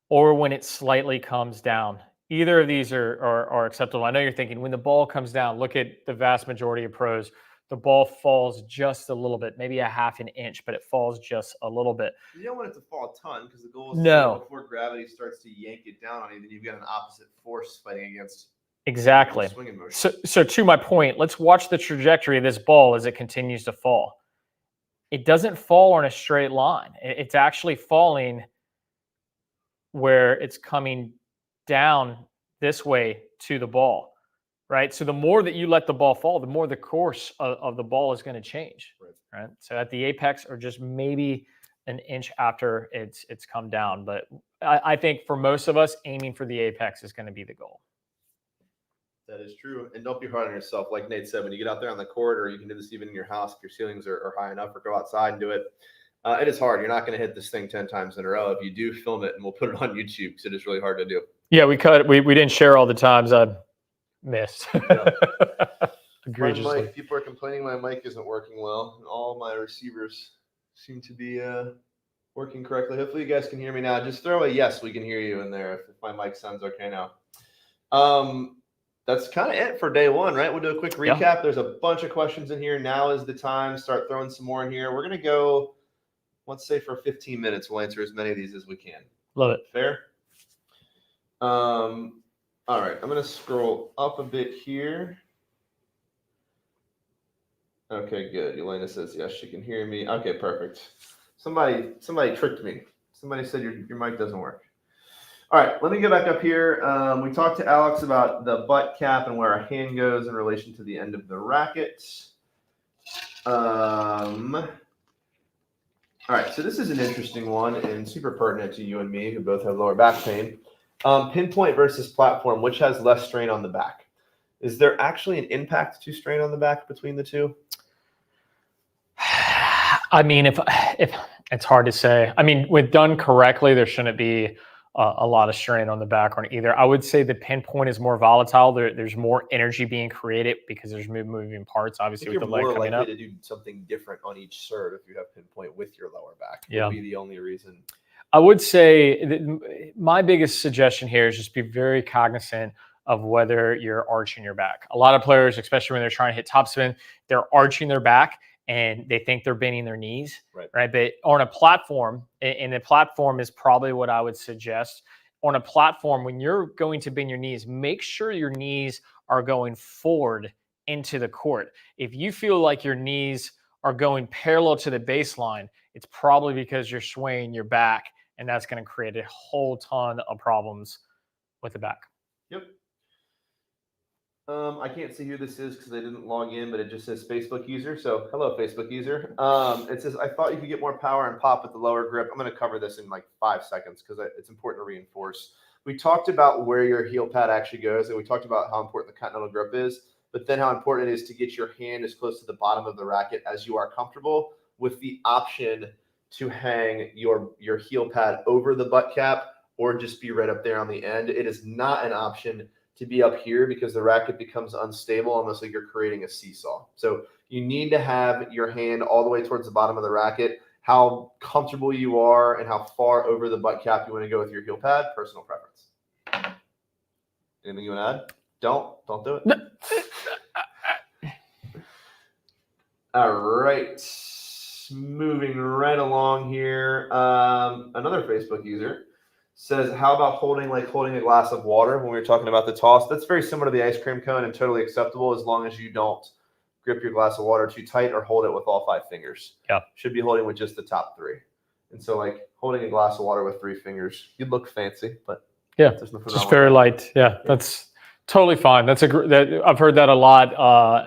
or when it slightly comes down. Either of these are acceptable. I know you're thinking when the ball comes down, look at the vast majority of pros, the ball falls just a little bit, maybe a half an inch, but it falls just a little bit. You don't want it to fall a ton because the goal is before gravity starts to yank it down on you, then you've got an opposite force fighting against exactly. Swinging motion. So to my point, let's watch the trajectory of this ball as it continues to fall. It doesn't fall on a straight line. It's actually falling where it's coming down this way to the ball. Right. So the more that you let the ball fall, the more the course of the ball is going to change. Right. So at the apex or just maybe an inch after it's come down. But I think for most of us, aiming for the apex is going to be the goal. That is true. And don't be hard on yourself. Like Nate said, when you get out there on the court, or you can do this even in your house if your ceilings are high enough, or go outside and do it. It is hard. You're not going to hit this thing 10 times in a row. If you do, film it and we'll put it on YouTube because it is really hard to do. Yeah, we didn't share all the times I missed. Yeah. Egregiously. People are complaining my mic isn't working well, and all my receivers seem to be working correctly. Hopefully you guys can hear me now. Just throw a yes, we can hear you in there if my mic sounds okay now. That's kind of it for day one, right? We'll do a quick recap. Yeah. There's a bunch of questions in here. Now is the time. Start throwing some more in here. We're going to go, let's say for 15 minutes, we'll answer as many of these as we can. Love it. Fair? All right, I'm going to scroll up a bit here. Okay, good. Elena says yes, she can hear me. Okay, perfect. Somebody tricked me. Somebody said your mic doesn't work. All right, let me go back up here. We talked to Alex about the butt cap and where our hand goes in relation to the end of the racket. All right, so this is an interesting one and super pertinent to you and me, who both have lower back pain. Pinpoint versus platform, which has less strain on the back? Is there actually an impact to strain on the back between the two? I mean, if It's hard to say. I mean, when done correctly, there shouldn't be a lot of strain on the background either. I would say the pinpoint is more volatile. There's more energy being created because there's moving parts, I obviously, think with you're the leg more coming likely up. to do something different on each serve if you have pinpoint with your lower back. Yeah. Would be the only reason. I would say that my biggest suggestion here is just be very cognizant of whether you're arching your back. A lot of players, especially when they're trying to hit topspin, they're arching their back and they think they're bending their knees, right? But on a platform, and the platform is probably what I would suggest. On a platform, when you're going to bend your knees, make sure your knees are going forward into the court. If you feel like your knees are going parallel to the baseline, it's probably because you're swaying your back, and that's going to create a whole ton of problems with the back. Yep. I can't see who this is because I didn't log in, but it just says Facebook user. So hello, Facebook user. It says, I thought you could get more power and pop with the lower grip. I'm going to cover this in like 5 seconds because it's important to reinforce. We talked about where your heel pad actually goes, and we talked about how important the continental grip is, but then how important it is to get your hand as close to the bottom of the racket as you are comfortable, with the option to hang your heel pad over the butt cap or just be right up there on the end. It is not an option to be up here because the racket becomes unstable, almost like you're creating a seesaw. So you need to have your hand all the way towards the bottom of the racket. How comfortable you are and how far over the butt cap you want to go with your heel pad, personal preference. Anything you want to add? Don't do it. All right. Moving right along here. Another Facebook user says, how about holding a glass of water when we were talking about the toss? That's very similar to the ice cream cone and totally acceptable as long as you don't grip your glass of water too tight or hold it with all 5 fingers. Yeah. Should be holding with just the top 3. And so like holding a glass of water with 3 fingers, you'd look fancy, but yeah, there's nothing just wrong very with light. Yeah, that's totally fine. That's I've heard that a lot,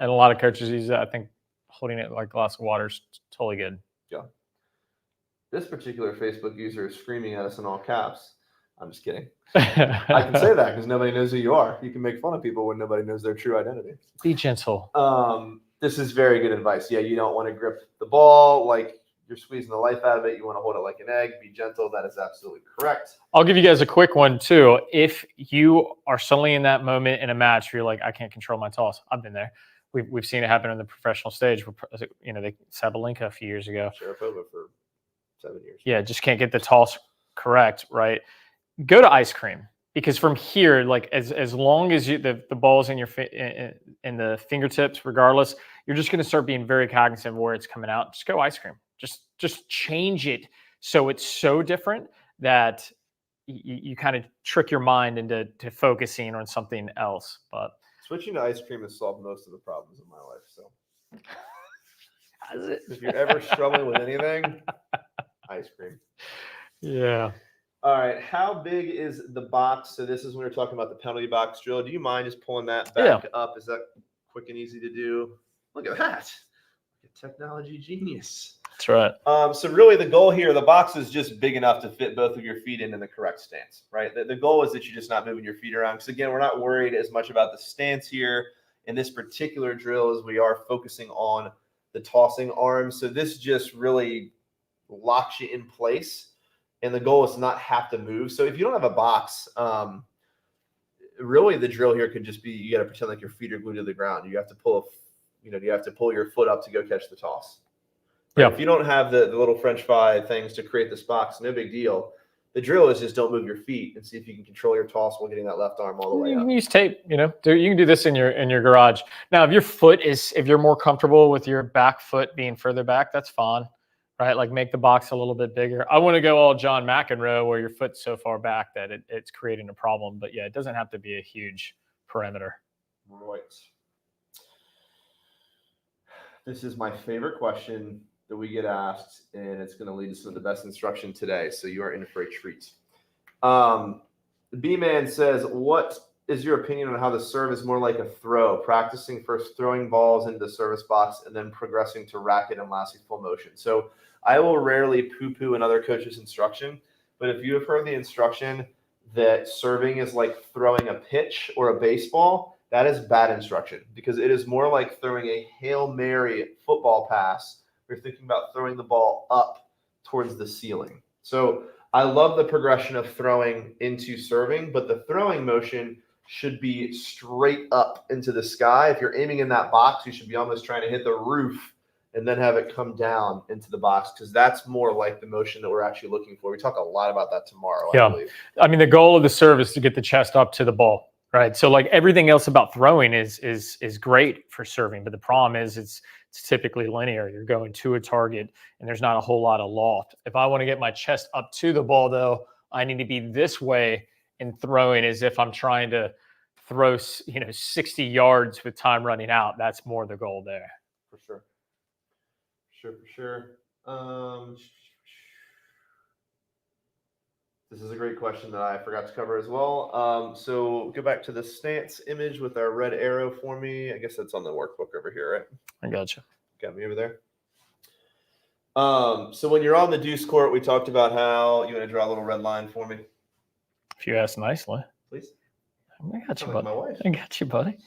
and a lot of coaches use that. I think holding it like a glass of water is totally good. Yeah. This particular Facebook user is screaming at us in all caps. I'm just kidding. I can say that because nobody knows who you are. You can make fun of people when nobody knows their true identity. Be gentle. This is very good advice. Yeah, you don't want to grip the ball like you're squeezing the life out of it. You want to hold it like an egg. Be gentle. That is absolutely correct. I'll give you guys a quick one too. If you are suddenly in that moment in a match where you're like, I can't control my toss. I've been there. We've seen it happen on the professional stage. You know, Sabalenka a few years ago. Sharapova for 7 years. Yeah, just can't get the toss correct, right? Go to ice cream, because from here, like as long as the ball's in your in the fingertips, regardless, you're just going to start being very cognizant of where it's coming out. Just go ice cream. Just change it so it's so different that you kind of trick your mind into focusing on something else. But switching to ice cream has solved most of the problems in my life. So has it? If you're ever struggling with anything, ice cream. Yeah. All right. How big is the box? So this is when we're talking about the penalty box drill. Do you mind just pulling that back up? Is that quick and easy to do? Look at that. Technology genius. That's right. So really the goal here, the box is just big enough to fit both of your feet in the correct stance, right? The goal is that you're just not moving your feet around. Because again, we're not worried as much about the stance here in this particular drill as we are focusing on the tossing arm. So this just really locks you in place. And the goal is to not have to move. So if you don't have a box, really the drill here could just be, you got to pretend like your feet are glued to the ground. You have to pull your foot up to go catch the toss. Yeah. If you don't have the little French fry things to create this box, no big deal. The drill is just don't move your feet and see if you can control your toss while getting that left arm all the way You up. can use tape, you can do this in your garage. Now, if you're more comfortable with your back foot being further back, that's fine, right? Like make the box a little bit bigger. I want to go all John McEnroe where your foot's so far back that it's creating a problem. But yeah, it doesn't have to be a huge perimeter. Right. This is my favorite question that we get asked, and it's going to lead to some of the best instruction today. So you are in for a treat. B-Man says, what is your opinion on how the serve is more like a throw, practicing first throwing balls into the service box and then progressing to racket and lastly full motion? So I will rarely poo-poo another coach's instruction, but if you have heard the instruction that serving is like throwing a pitch or a baseball, that is bad instruction because it is more like throwing a Hail Mary football pass. You're thinking about throwing the ball up towards the ceiling. So I love the progression of throwing into serving, but the throwing motion should be straight up into the sky. If you're aiming in that box, you should be almost trying to hit the roof and then have it come down into the box, because that's more like the motion that we're actually looking for. We talk a lot about that tomorrow, I believe. I mean, the goal of the serve is to get the chest up to the ball, right? So like everything else about throwing is great for serving, but the problem is it's typically linear. You're going to a target and there's not a whole lot of loft. If I want to get my chest up to the ball though, I need to be this way in throwing, as if I'm trying to throw, 60 yards with time running out. That's more the goal there. For sure. For sure. This is a great question that I forgot to cover as well. So go back to the stance image with our red arrow for me. I guess that's on the workbook over here, right? I gotcha. Got me over there. So when you're on the deuce court, we talked about how you want to draw a little red line for me. If you ask nicely. Please. I got you, Like buddy. my wife. I got you, buddy.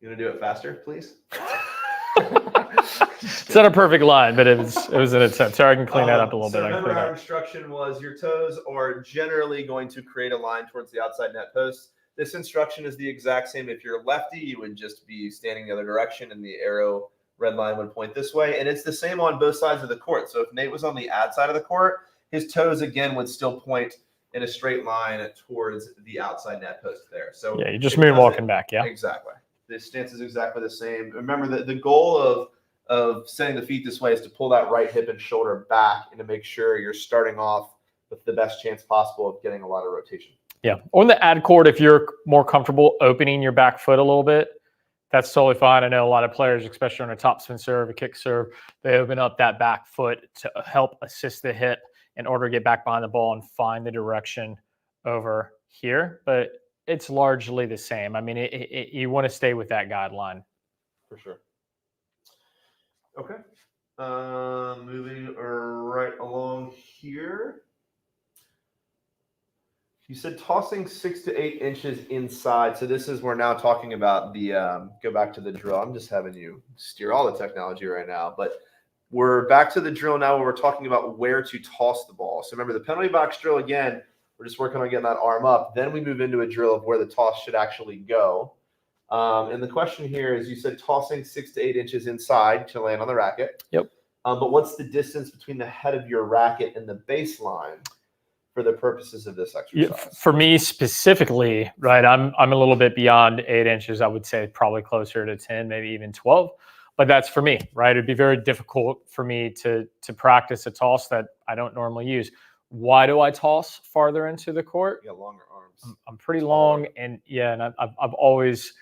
You want to do it faster, please? It's not a perfect line, but it was an attempt. Sorry, I can clean that up a little bit. Remember, our instruction was your toes are generally going to create a line towards the outside net post. This instruction is the exact same. If you're lefty, you would just be standing the other direction, and the arrow red line would point this way. And it's the same on both sides of the court. So if Nate was on the ad side of the court, his toes again would still point in a straight line towards the outside net post there. So yeah, you're just moonwalking back. Yeah, exactly. The stance is exactly the same. Remember that the goal of setting the feet this way is to pull that right hip and shoulder back and to make sure you're starting off with the best chance possible of getting a lot of rotation. Yeah. On the ad court, if you're more comfortable opening your back foot a little bit, that's totally fine. I know a lot of players, especially on a topspin serve, a kick serve, they open up that back foot to help assist the hip in order to get back behind the ball and find the direction over here. But it's largely the same. I mean, you want to stay with that guideline. For sure. Okay. Moving right along here. You said tossing 6 to 8 inches inside. So this is, we're now talking about the, go back to the drill. I'm just having you steer all the technology right now, but we're back to the drill now where we're talking about where to toss the ball. So remember the penalty box drill again, we're just working on getting that arm up. Then we move into a drill of where the toss should actually go. And the question here is, you said tossing 6 to 8 inches inside to land on the racket. Yep. But what's the distance between the head of your racket and the baseline for the purposes of this exercise? Yeah, for me specifically, right, I'm a little bit beyond 8 inches. I would say probably closer to 10, maybe even 12. But that's for me, right? It'd be very difficult for me to practice a toss that I don't normally use. Why do I toss farther into the court? You got longer arms. I'm pretty long, and I've always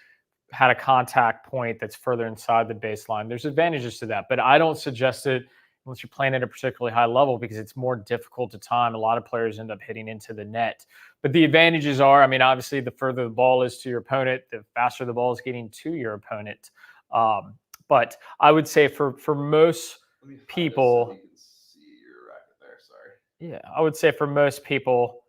had a contact point that's further inside the baseline. There's advantages to that, but I don't suggest it unless you're playing at a particularly high level because it's more difficult to time. A lot of players end up hitting into the net. But the advantages are, I mean, obviously, the further the ball is to your opponent, the faster the ball is getting to your opponent. But I would say for most people, so you can see your racket there. Sorry. Yeah, I would say for most people,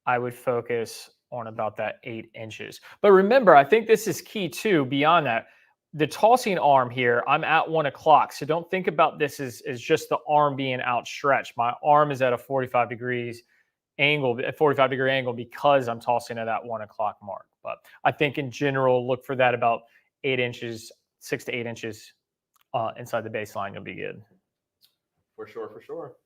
I would focus on about that 8 inches. But remember, I think this is key too, beyond that. The tossing arm here, I'm at 1 o'clock. So don't think about this as just the arm being outstretched. My arm is at a 45 degree angle because I'm tossing at that 1 o'clock mark. But I think in general, look for that about 8 inches, 6 to 8 inches inside the baseline. You'll be good. For sure.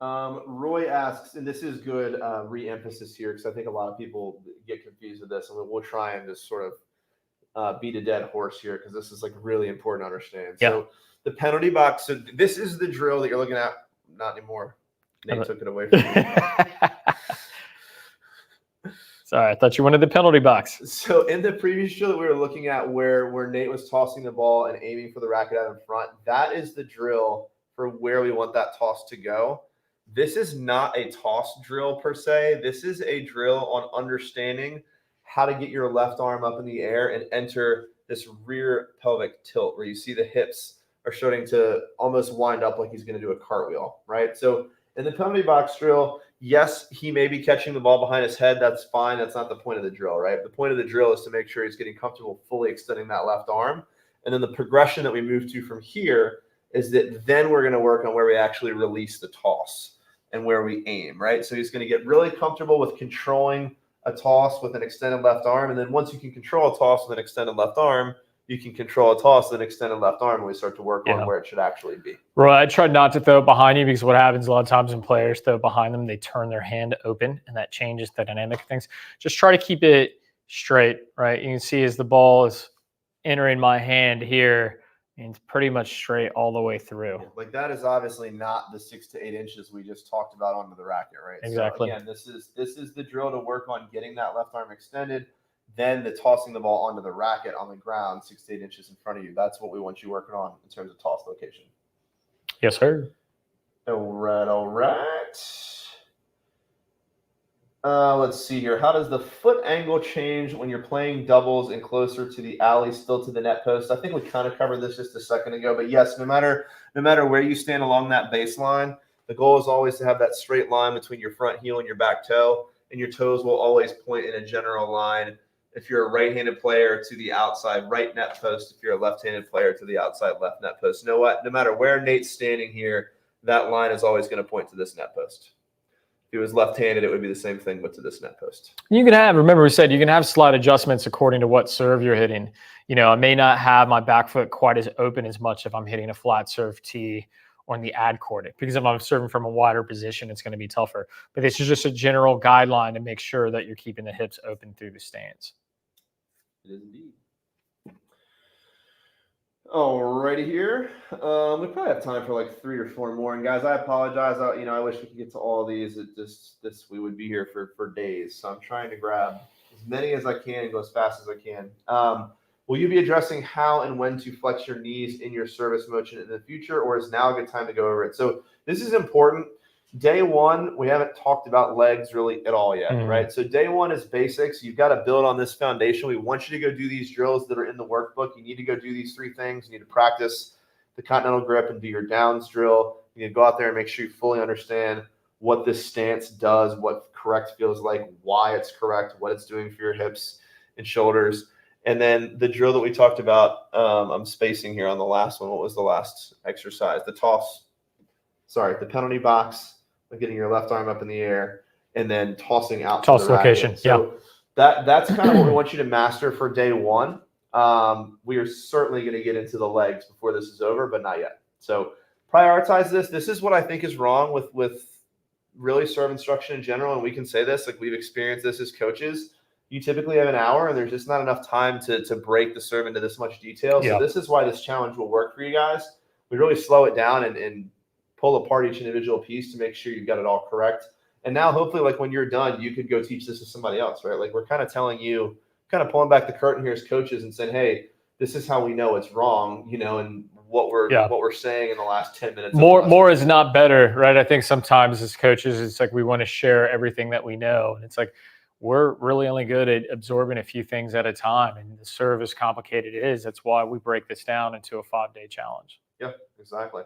Roy asks, and this is good re-emphasis here because I think a lot of people get confused with this, and we'll try and just sort of beat a dead horse here because this is like really important to understand. Yeah. So the penalty box. So this is the drill that you're looking at. Not anymore. Nate took it away from me. Sorry, I thought you wanted the penalty box. So in the previous drill that we were looking at where Nate was tossing the ball and aiming for the racket out in front, that is the drill for where we want that toss to go. This is not a toss drill per se. This is a drill on understanding how to get your left arm up in the air and enter this rear pelvic tilt where you see the hips are starting to almost wind up like he's going to do a cartwheel, right? So in the penalty box drill, yes, he may be catching the ball behind his head. That's fine. That's not the point of the drill, right? The point of the drill is to make sure he's getting comfortable fully extending that left arm. And then the progression that we move to from here is that then we're going to work on where we actually release the toss and where we aim, right? So he's going to get really comfortable with controlling a toss with an extended left arm. And then once you can control a toss with an extended left arm, you can control a toss with an extended left arm, and we start to work on where it should actually be. Right. I tried not to throw it behind you, because what happens a lot of times when players throw it behind them, they turn their hand open, and that changes the dynamic of things. Just try to keep it straight, right? You can see as the ball is entering my hand here, and it's pretty much straight all the way through. Yeah, like that is obviously not the 6 to 8 inches we just talked about onto the racket, right? Exactly. So again, this is the drill to work on getting that left arm extended, then the tossing the ball onto the racket on the ground 6 to 8 inches in front of you. That's what we want you working on in terms of toss location. Yes, sir. All right. Let's see here. How does the foot angle change when you're playing doubles and closer to the alley, still to the net post? I think we kind of covered this just a second ago, but yes, no matter where you stand along that baseline, the goal is always to have that straight line between your front heel and your back toe, and your toes will always point in a general line. If you're a right-handed player, to the outside right net post. If you're a left-handed player, to the outside left net post. You know what? No matter where Nate's standing here, that line is always going to point to this net post. If he was left-handed, it would be the same thing, but to this net post. You can have, remember we said, you can have slight adjustments according to what serve you're hitting. You know, I may not have my back foot quite as open as much if I'm hitting a flat serve tee or in the ad court, because if I'm serving from a wider position, it's going to be tougher. But this is just a general guideline to make sure that you're keeping the hips open through the stance. It is indeed. Alrighty here. We probably have time for like 3 or 4 more. And guys, I apologize. I wish we could get to all of these. We would be here for days. So I'm trying to grab as many as I can and go as fast as I can. Will you be addressing how and when to flex your knees in your service motion in the future, or is now a good time to go over it? So this is important. Day one, we haven't talked about legs really at all yet, right? So day one is basics. You've got to build on this foundation. We want you to go do these drills that are in the workbook. You need to go do these 3 things. You need to practice the continental grip and do your downs drill. You need to go out there and make sure you fully understand what this stance does, what correct feels like, why it's correct, what it's doing for your hips and shoulders. And then the drill that we talked about, I'm spacing here on the last one. What was the last exercise? The penalty box, like getting your left arm up in the air and then tossing out toss to the location. racket. So that's kind of what we want you to master for day one. We are certainly going to get into the legs before this is over, but not yet. So prioritize this. This is what I think is wrong with really serve instruction in general. And we can say this, like we've experienced this as coaches. You typically have an hour and there's just not enough time to break the serve into this much detail. So this is why this challenge will work for you guys. We really slow it down and pull apart each individual piece to make sure you've got it all correct. And now hopefully like when you're done, you could go teach this to somebody else, right? Like we're kind of telling you, kind of pulling back the curtain here as coaches and saying, hey, this is how we know it's wrong, and what we're saying in the last 10 minutes. More is not better, right? I think sometimes as coaches, it's like we want to share everything that we know. And it's like, we're really only good at absorbing a few things at a time. And the serve, as complicated it is, that's why we break this down into a 5-day challenge. Yeah, exactly.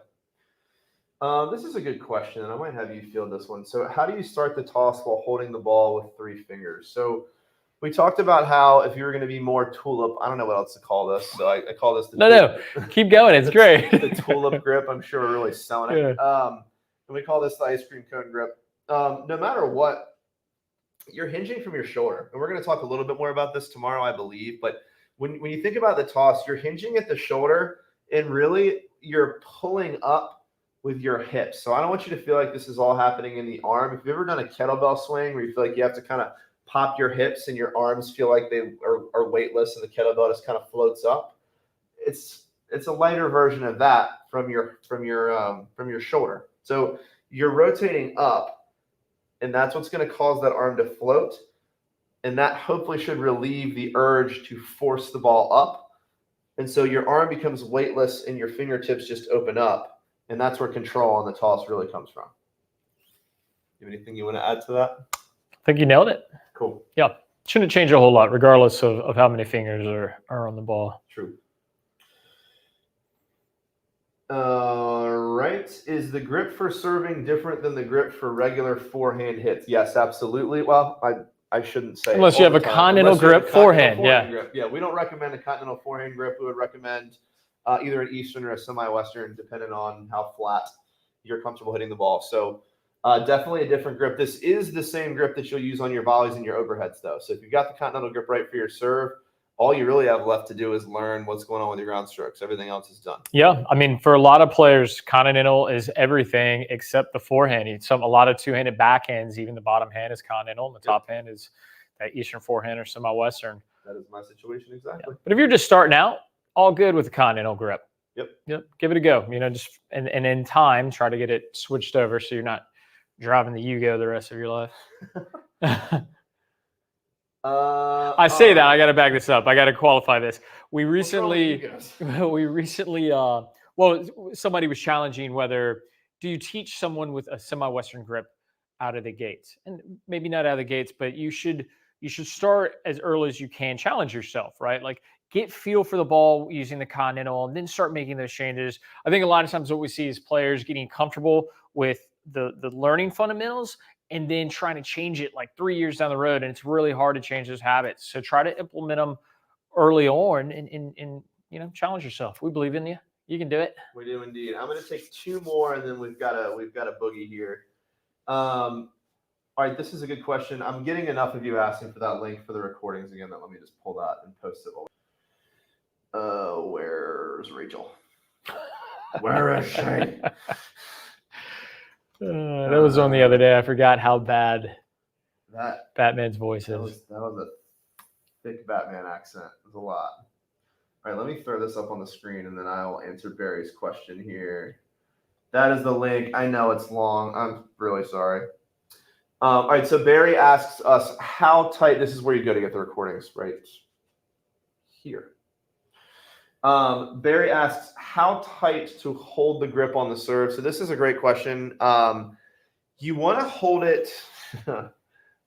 This is a good question, and I might have you field this one. So how do you start the toss while holding the ball with 3 fingers? So we talked about how if you were going to be more tulip, I don't know what else to call this. So I call this the keep going. It's great. The tulip grip. I'm sure we're really selling it. And we call this the ice cream cone grip. No matter what, you're hinging from your shoulder. And we're going to talk a little bit more about this tomorrow, I believe. But when you think about the toss, you're hinging at the shoulder, and really you're pulling up with your hips. So I don't want you to feel like this is all happening in the arm. If you've ever done a kettlebell swing where you feel like you have to kind of pop your hips and your arms feel like they are weightless and the kettlebell just kind of floats up, it's a lighter version of that from your shoulder. So you're rotating up, and that's what's going to cause that arm to float, and that hopefully should relieve the urge to force the ball up. And so your arm becomes weightless and your fingertips just open up. And that's where control on the toss really comes from. You have anything you want to add to that? I think you nailed it. Cool. Yeah. Shouldn't change a whole lot, regardless of how many fingers are on the ball. True. All right. Is the grip for serving different than the grip for regular forehand hits? Yes, absolutely. Well, I shouldn't say. Unless you have a continental grip forehand. Grip. Yeah, we don't recommend a continental forehand grip. We would recommend either an Eastern or a semi-Western, depending on how flat you're comfortable hitting the ball. So definitely a different grip. This is the same grip that you'll use on your volleys and your overheads, though. So if you've got the continental grip right for your serve, all you really have left to do is learn what's going on with your ground strokes. Everything else is done. Yeah, I mean, for a lot of players, continental is everything except the forehand. A lot of two-handed backhands, even the bottom hand is continental, and the top hand is that Eastern forehand or semi-Western. That is my situation exactly. Yeah. But if you're just starting out, all good with the continental grip. Yep. Give it a go. Just and in time, try to get it switched over so you're not driving the Yugo the rest of your life. I say that I got to back this up. I got to qualify this. Somebody was challenging whether do you teach someone with a semi-Western grip out of the gates, and maybe not out of the gates, but you should start as early as you can. Challenge yourself, right? Like get feel for the ball using the continental, and then start making those changes. I think a lot of times what we see is players getting comfortable with the learning fundamentals, and then trying to change it like 3 years down the road. And it's really hard to change those habits. So try to implement them early on and challenge yourself. We believe in you. You can do it. We do indeed. I'm going to take two more, and then we've got a boogie here. All right, this is a good question. I'm getting enough of you asking for that link for the recordings again. Let me just pull that and post it. Where's Rachel? Where is she? That was on the other day. I forgot how bad that Batman's voice is. That was a thick Batman accent. It was a lot. All right, let me throw this up on the screen, and then I'll answer Barry's question here. That is the link. I know it's long. I'm really sorry. All right, so Barry asks us how tight. This is where you go to get the recordings, right here. Barry asks how tight to hold the grip on the serve. So this is a great question. You want to hold it.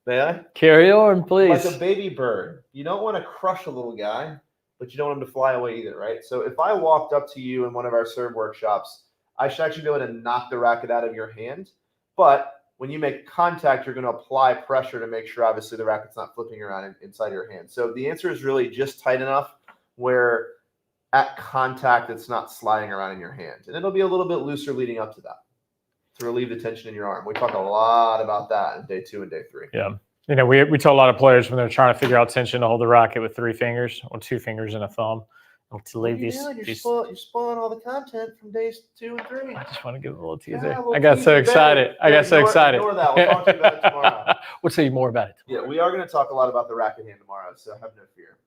May I? Carry on, please. Like a baby bird. You don't want to crush a little guy, but you don't want him to fly away either, right? So if I walked up to you in one of our serve workshops, I should actually be able to knock the racket out of your hand. But when you make contact, you're going to apply pressure to make sure, obviously, the racket's not flipping around inside your hand. So the answer is really just tight enough where at contact, it's not sliding around in your hand. And it'll be a little bit looser leading up to that to relieve the tension in your arm. We talk a lot about that in day 2 and day 3. Yeah. We tell a lot of players when they're trying to figure out tension to hold the racket with 3 fingers or 2 fingers and a thumb. To leave You're spoiling all the content from days 2 and 3. I just want to give a little teaser. Yeah, I got so excited. Ignore that. We'll talk to you about it tomorrow. We'll tell you more about it tomorrow. Yeah, we are going to talk a lot about the racket hand tomorrow, so have no fear.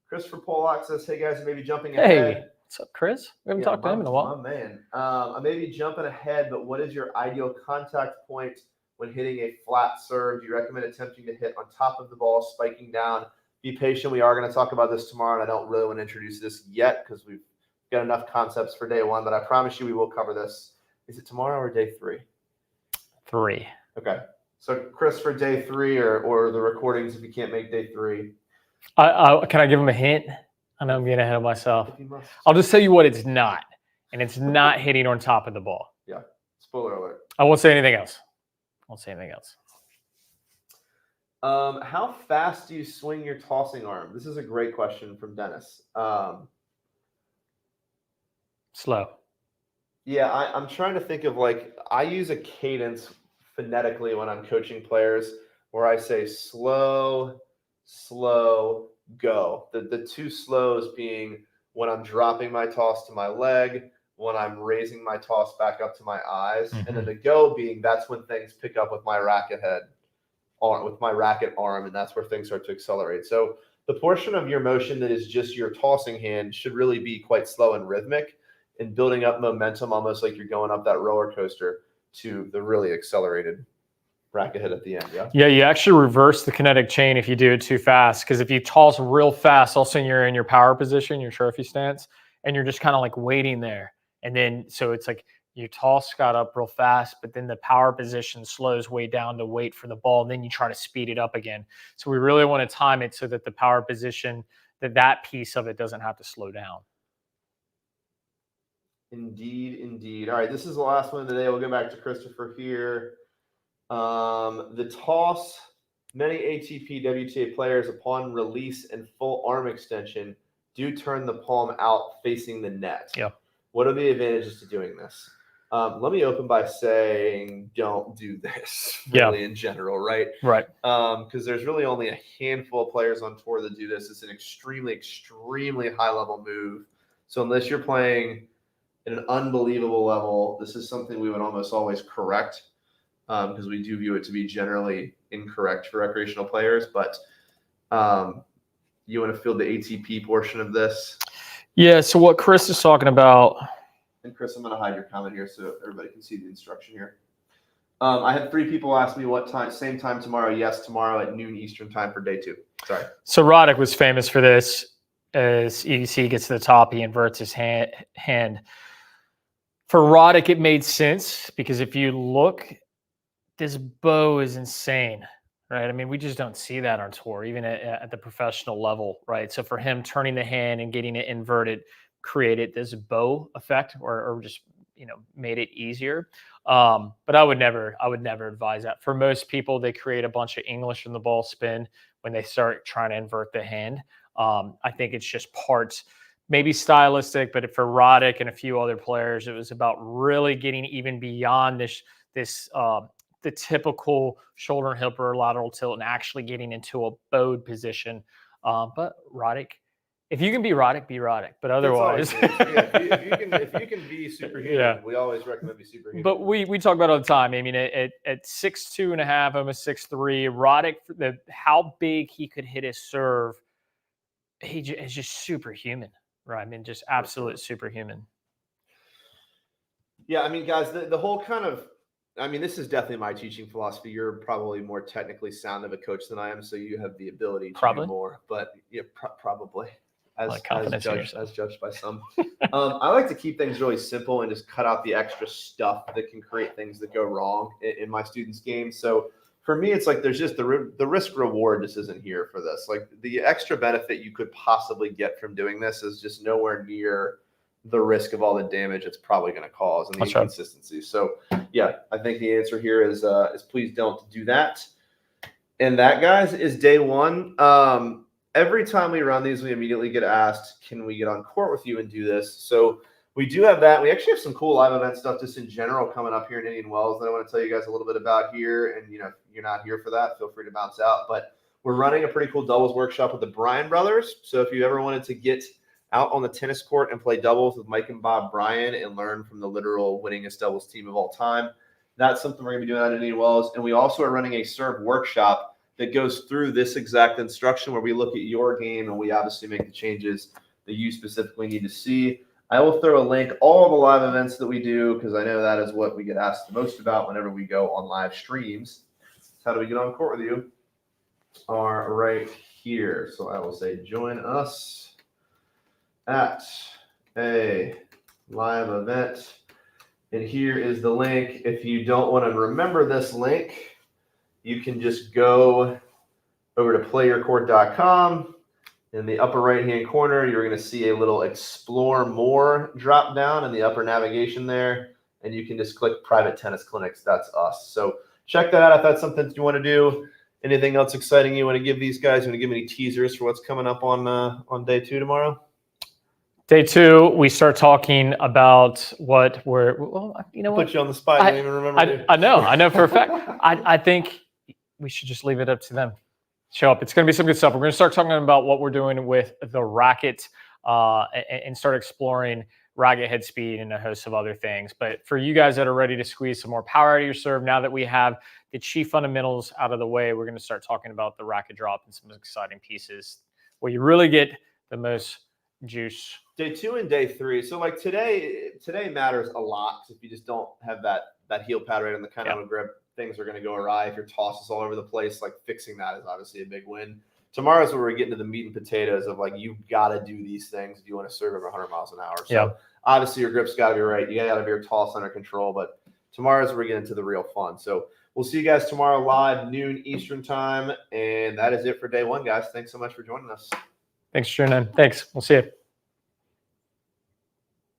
Christopher Pollock says, hey, guys, maybe jumping ahead. Hey, what's up, Chris? We haven't talked to him in a while. My man. I may be jumping ahead, but what is your ideal contact point when hitting a flat serve? Do you recommend attempting to hit on top of the ball, spiking down? Be patient. We are going to talk about this tomorrow, and I don't really want to introduce this yet because we've got enough concepts for day 1, but I promise you we will cover this. Is it tomorrow or day 3? 3. Okay. So, Chris, for day 3 or the recordings if you can't make day 3. Can I give him a hint? I know I'm getting ahead of myself. I'll just tell you what it's not, and it's not hitting on top of the ball. Yeah. Spoiler alert. I won't say anything else. How fast do you swing your tossing arm? This is a great question from Dennis. Slow. Yeah, I'm trying to think of I use a cadence phonetically when I'm coaching players where I say slow, slow, go. The 2 slows being when I'm dropping my toss to my leg, when I'm raising my toss back up to my eyes, and then the go being that's when things pick up with my racket head. With my racket arm, and that's where things start to accelerate. So the portion of your motion that is just your tossing hand should really be quite slow and rhythmic and building up momentum, almost like you're going up that roller coaster to the really accelerated racket head at the end. Yeah, you actually reverse the kinetic chain if you do it too fast, because if you toss real fast, all of a sudden you're in your power position, your trophy stance, and you're just kind of like waiting there. And then so it's like your toss got up real fast, but then the power position slows way down to wait for the ball, and then you try to speed it up again. So we really want to time it so that the power position, that piece of it doesn't have to slow down. Indeed. All right, this is the last one of the day. We'll go back to Christopher here. The toss, many ATP, WTA players upon release and full arm extension do turn the palm out facing the net. Yeah. What are the advantages to doing this? Let me open by saying don't do this really in general, right? Right. Because there's really only a handful of players on tour that do this. It's an extremely, extremely high-level move. So unless you're playing at an unbelievable level, this is something we would almost always correct because we do view it to be generally incorrect for recreational players. But you want to field the ATP portion of this? Yeah, so what Chris is talking about. And Chris, I'm going to hide your comment here so everybody can see the instruction here. I had 3 people ask me what time, same time tomorrow. Yes, tomorrow at noon Eastern time for day 2. Sorry. So Roddick was famous for this. As EDC gets to the top, he inverts his hand. For Roddick, it made sense because if you look, this bow is insane, right? I mean, we just don't see that on tour, even at the professional level, right? So for him, turning the hand and getting it inverted created this bow effect, or just made it easier. But I would never advise that. For most people, they create a bunch of English in the ball spin when they start trying to invert the hand. I think it's just parts, maybe stylistic, but for Roddick and a few other players, it was about really getting even beyond the typical shoulder and hip or lateral tilt and actually getting into a bowed position. But Roddick, if you can be Roddick. But otherwise, if you can be superhuman, we always recommend be superhuman. But we talk about it all the time. I mean, at 6'2.5", almost 6'3", Roddick, how big he could hit his serve, he is just superhuman, right? I mean, just absolute superhuman. Yeah, I mean, guys, the whole kind of, I mean, this is definitely my teaching philosophy. You're probably more technically sound of a coach than I am, so you have the ability to do more. But yeah, probably. As judged by some. I like to keep things really simple and just cut out the extra stuff that can create things that go wrong in my students' games. So for me, it's like there's just the risk reward just isn't here for this. Like the extra benefit you could possibly get from doing this is just nowhere near the risk of all the damage it's probably going to cause and the inconsistency. So yeah, I think the answer here is please don't do that. And that, guys, is day 1. Every time we run these, we immediately get asked, can we get on court with you and do this? So we do have that. We actually have some cool live event stuff just in general coming up here in Indian Wells that I want to tell you guys a little bit about here. And, if you're not here for that, feel free to bounce out. But we're running a pretty cool doubles workshop with the Bryan brothers. So if you ever wanted to get out on the tennis court and play doubles with Mike and Bob Bryan and learn from the literal winningest doubles team of all time, that's something we're going to be doing out in Indian Wells. And we also are running a serve workshop that goes through this exact instruction where we look at your game and we obviously make the changes that you specifically need to see. I will throw a link, all the live events that we do, because I know that is what we get asked the most about whenever we go on live streams. How do we get on court with you? Are right here. So I will say join us at a live event. And here is the link. If you don't want to remember this link, you can just go over to PlayYourCourt.com. In the upper right-hand corner, you're going to see a little Explore More drop down in the upper navigation there, and you can just click Private Tennis Clinics. That's us. So check that out if that's something you want to do. Anything else exciting you want to give these guys? You want to give any teasers for what's coming up on day 2 tomorrow? Day 2, we start talking about what we're. Well, you know what? Put you on the spot. You don't even remember. I know for a fact. I think we should just leave it up to them. Show up. It's going to be some good stuff. We're going to start talking about what we're doing with the racket and start exploring racket head speed and a host of other things. But for you guys that are ready to squeeze some more power out of your serve, now that we have the chief fundamentals out of the way, we're going to start talking about the racket drop and some exciting pieces where you really get the most juice. Day 2 and day 3. So like today matters a lot. If you just don't have that heel pad right on the kind of grip, things are going to go awry. If your toss is all over the place, like fixing that is obviously a big win. Tomorrow's where we're getting to the meat and potatoes of like, you've got to do these things if you want to serve over 100 miles an hour. So obviously your grip's got to be right. You got to have your toss under control, but tomorrow's where we're getting to the real fun. So we'll see you guys tomorrow live, noon Eastern time. And that is it for day 1, guys. Thanks so much for joining us. Thanks for tuning in. Thanks. We'll see you.